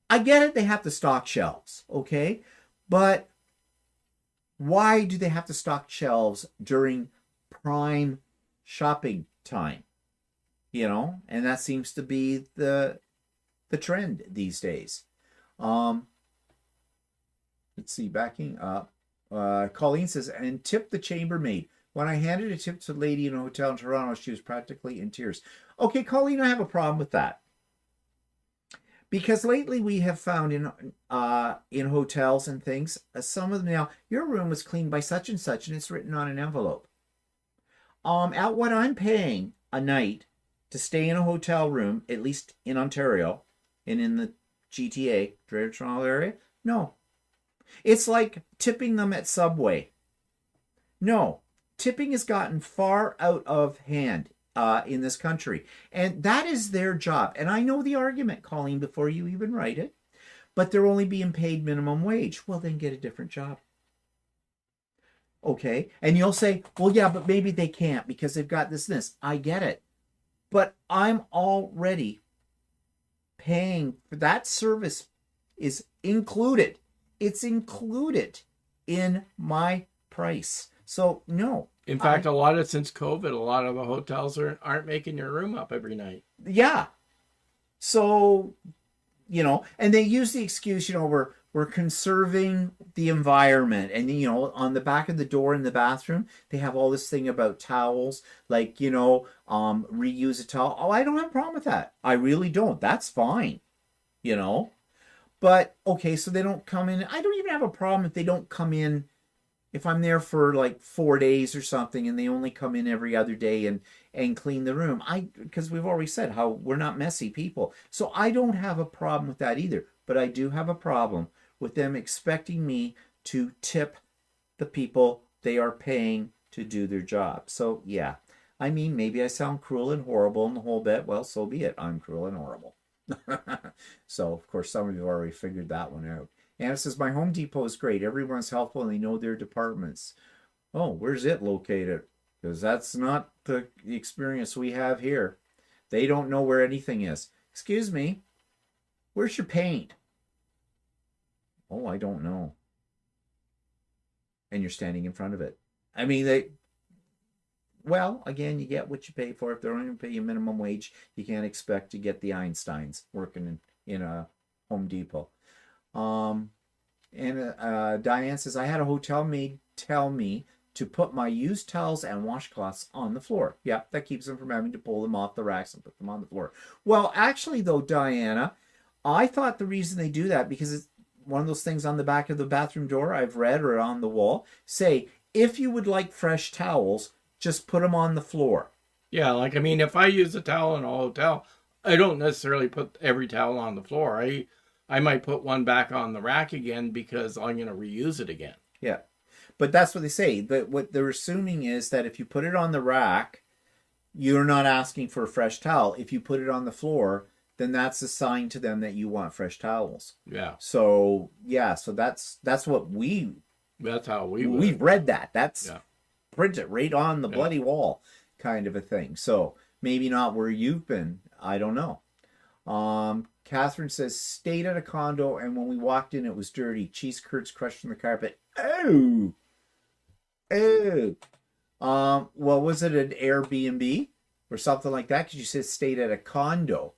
I get it, they have to stock shelves, okay? But why do they have to stock shelves during prime shopping time? And that seems to be the trend these days. Let's see, backing up. Colleen says, and tip the chambermaid. When I handed a tip to a lady in a hotel in Toronto, she was practically in tears. Okay, Colleen, I have a problem with that. Because lately we have found in hotels and things, some of them now, your room was cleaned by such and such, and it's written on an envelope. At what I'm paying a night to stay in a hotel room, at least in Ontario and in the GTA, Greater Toronto Area, no. It's like tipping them at Subway. No, tipping has gotten far out of hand in this country. And that is their job. And I know the argument, Colleen, before you even write it, but they're only being paid minimum wage. Well, then get a different job. Okay? And you'll say, well, yeah, but maybe they can't because they've got this and this. I get it. But I'm already paying for that service is included. It's included in my price. So, no. In fact, since COVID, a lot of the hotels aren't making your room up every night. Yeah. So, and they use the excuse, we're conserving the environment. And, on the back of the door in the bathroom, they have all this thing about towels, like, reuse a towel. Oh, I don't have a problem with that. I really don't. That's fine, But, okay, so they don't come in. I don't even have a problem if they don't come in. If I'm there for like 4 days or something and they only come in every other day and clean the room, because we've already said how we're not messy people. So I don't have a problem with that either. But I do have a problem with them expecting me to tip the people they are paying to do their job. So yeah, maybe I sound cruel and horrible in the whole bit. Well, so be it. I'm cruel and horrible. So of course some of you already figured that one out. Anna says, my Home Depot is great. Everyone's helpful and they know their departments. Oh, where's it located? Because that's not the experience we have here. They don't know where anything is. Excuse me, where's your paint? Oh, I don't know. And you're standing in front of it. Well, again, you get what you pay for. If they're only going to pay you minimum wage, you can't expect to get the Einsteins working in a Home Depot. Diane says, I had a hotel maid tell me to put my used towels and washcloths on the floor. Yeah, that keeps them from having to pull them off the racks and put them on the floor. Well, actually, though, Diana, I thought the reason they do that, because it's one of those things on the back of the bathroom door I've read, or on the wall, say, if you would like fresh towels, just put them on the floor. Yeah, if I use a towel in a hotel, I don't necessarily put every towel on the floor. I might put one back on the rack again because I'm going to reuse it again. Yeah. But that's what they say. But what they're assuming is that if you put it on the rack, you're not asking for a fresh towel. If you put it on the floor, then that's a sign to them that you want fresh towels. Yeah. So so that's what That's how we've read that. That's yeah. printed right on the bloody wall, kind of a thing. So maybe not where you've been. I don't know. Catherine says, stayed at a condo, and when we walked in, it was dirty. Cheese curds crushed on the carpet. Oh, well, was it an Airbnb or something like that? Because you said stayed at a condo.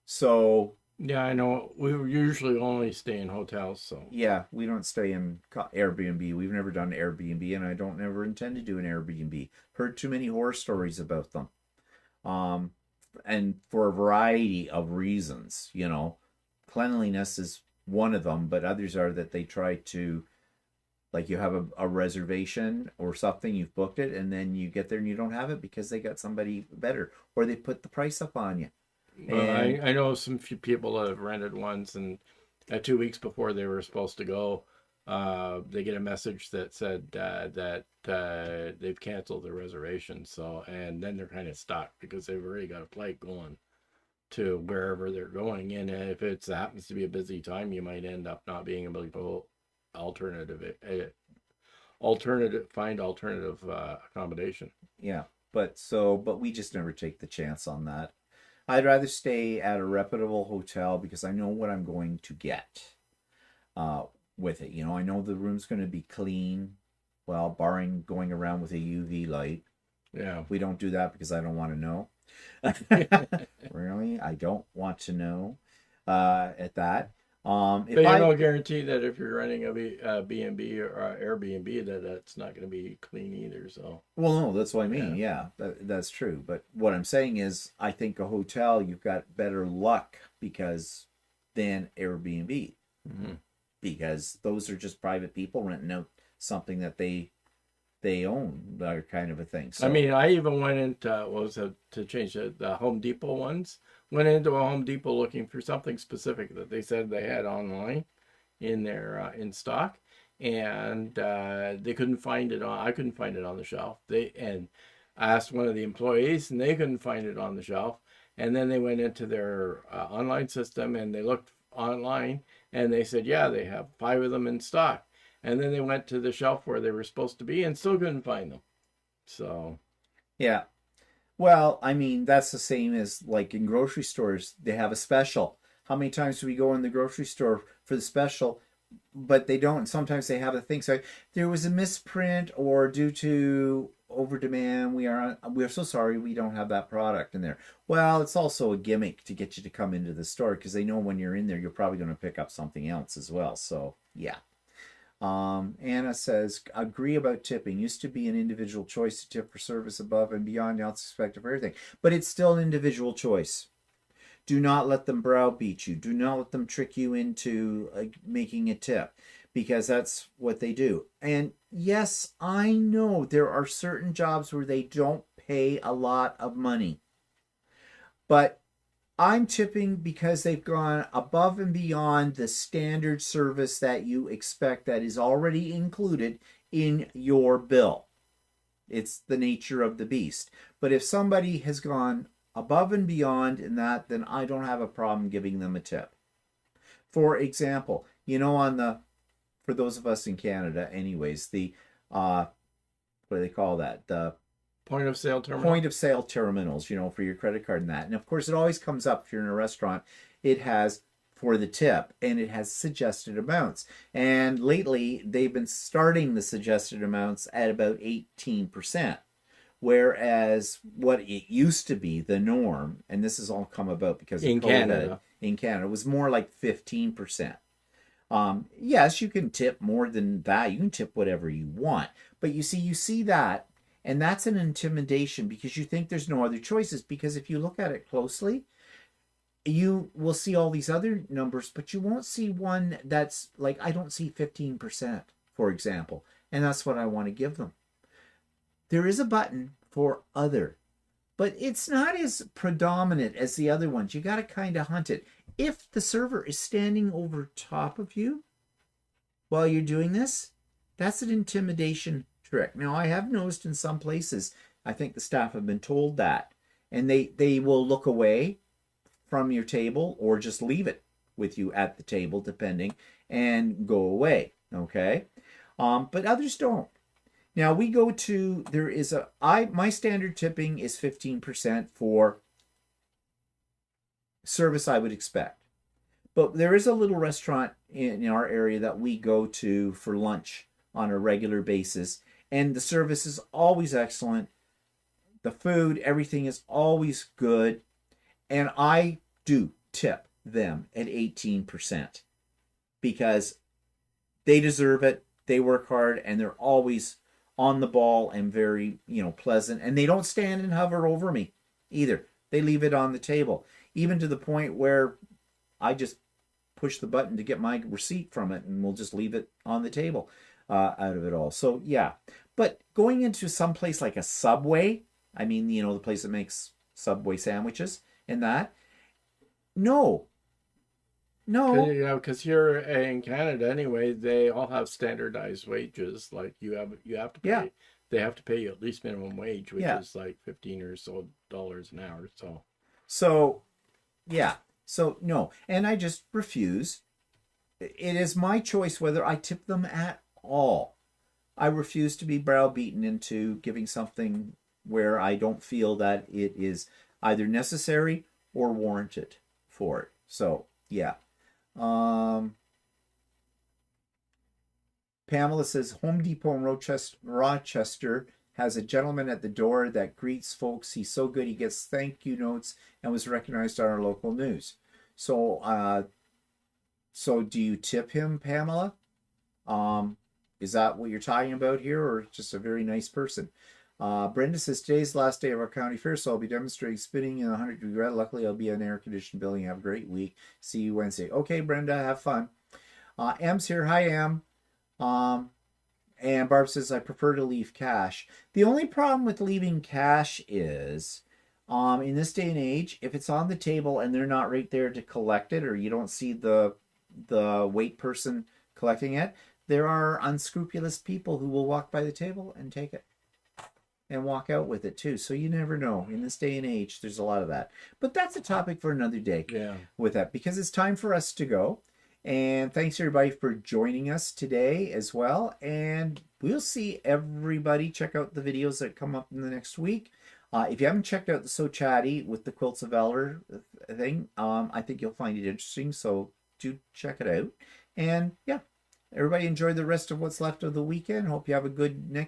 So yeah, I know. We usually only stay in hotels, so yeah, we don't stay in Airbnb. We've never done Airbnb, and I don't ever intend to do an Airbnb. Heard too many horror stories about them. And for a variety of reasons, cleanliness is one of them, but others are that they try to, like, you have a reservation or something, you've booked it, and then you get there and you don't have it because they got somebody better, or they put the price up on you. Well, I know some few people that have rented ones, and 2 weeks before they were supposed to go, they get a message that said that they've canceled their reservation. So, and then they're kind of stuck because they've already got a flight going to wherever they're going. And if it happens to be a busy time, you might end up not being able to go alternative accommodation. Yeah, but we just never take the chance on that. I'd rather stay at a reputable hotel because I know what I'm going to get with it. I know the room's going to be clean, well, barring going around with a UV light. Yeah. We don't do that because I don't want to know. Really? I don't want to know at that. But no guarantee that if you're renting a B&B or Airbnb that's not going to be clean either. So well, no, that's what I mean. Yeah, that's true. But what I'm saying is, I think a hotel, you've got better luck than Airbnb, because those are just private people renting out something that they own, that kind of a thing. So, I mean, I even went into to change the Home Depot ones. Went into a Home Depot looking for something specific that they said they had online in their in stock, and they couldn't find it on. I couldn't find it on the shelf. I asked one of the employees, and they couldn't find it on the shelf. And then they went into their online system and they looked online, and they said, yeah, they have 5 of them in stock. And then they went to the shelf where they were supposed to be and still couldn't find them. So, yeah. Well, I mean, that's the same as like in grocery stores. They have a special. How many times do we go in the grocery store for the special, but they don't? Sometimes they have a thing. So there was a misprint, or due to over demand, we are so sorry, we don't have that product in there. Well, it's also a gimmick to get you to come into the store because they know when you're in there, you're probably going to pick up something else as well. So yeah. Anna says, agree about tipping. Used to be an individual choice to tip for service above and beyond. Now it's expected for everything. But it's still an individual choice. Do not let them browbeat you. Do not let them trick you into making a tip, because that's what they do. And yes, I know there are certain jobs where they don't pay a lot of money. But I'm tipping because they've gone above and beyond the standard service that you expect, that is already included in your bill. It's the nature of the beast. But if somebody has gone above and beyond in that, then I don't have a problem giving them a tip. For example, for those of us in Canada anyways, the what do they call that? The point of sale terminals, for your credit card and that. And of course, it always comes up if you're in a restaurant. It has for the tip, and it has suggested amounts. And lately, they've been starting the suggested amounts at about 18%. Whereas what it used to be the norm, and this has all come about because of COVID in Canada, was more like 15%. Yes, you can tip more than that. You can tip whatever you want. But you see that, and that's an intimidation because you think there's no other choices. Because if you look at it closely, you will see all these other numbers, but you won't see one that's like, I don't see 15%, for example. And that's what I want to give them. There is a button for other, but it's not as predominant as the other ones. You got to kind of hunt it. If the server is standing over top of you while you're doing this, that's an intimidation trick. Now, I have noticed in some places, I think the staff have been told that, and they will look away from your table or just leave it with you at the table, depending, and go away. Okay, but others don't. Now we go to there is a my standard tipping is 15% for service I would expect. But there is a little restaurant in our area that we go to for lunch on a regular basis, and the service is always excellent. The food, everything is always good, and I do tip them at 18% because they deserve it. They work hard, and they're always on the ball and very, pleasant. And they don't stand and hover over me either. They leave it on the table, even to the point where I just push the button to get my receipt from it, and we'll just leave it on the table out of it all. So yeah, but going into some place like a Subway, I mean, the place that makes Subway sandwiches and that, no. Yeah, because here in Canada anyway, they all have standardized wages. Like you have to pay. Yeah. They have to pay you at least minimum wage, which is like $15 or so an hour. So yeah. So no, and I just refuse. It is my choice whether I tip them at all. I refuse to be browbeaten into giving something where I don't feel that it is either necessary or warranted for it. So yeah. Pamela says Home Depot in Rochester has a gentleman at the door that greets folks. He's so good he gets thank you notes and was recognized on our local news. So do you tip him, Pamela? Is that what you're talking about here, or just a very nice person? Brenda says today's the last day of our county fair, so I'll be demonstrating spinning in 100-degree weather. Luckily, I'll be in an air-conditioned building. Have a great week. See you Wednesday. Okay, Brenda, have fun. M's here. Hi, Em. And Barb says I prefer to leave cash. The only problem with leaving cash is, in this day and age, if it's on the table and they're not right there to collect it, or you don't see the wait person collecting it, there are unscrupulous people who will walk by the table and take it and walk out with it too. So you never know. In this day and age, there's a lot of that. But that's a topic for another day. Yeah. With that, because it's time for us to go. And thanks everybody for joining us today as well. And we'll see everybody. Check out the videos that come up in the next week. If you haven't checked out the So Chatty with the Quilts of Valor thing, I think you'll find it interesting. So do check it out. And yeah, everybody enjoy the rest of what's left of the weekend. Hope you have a good next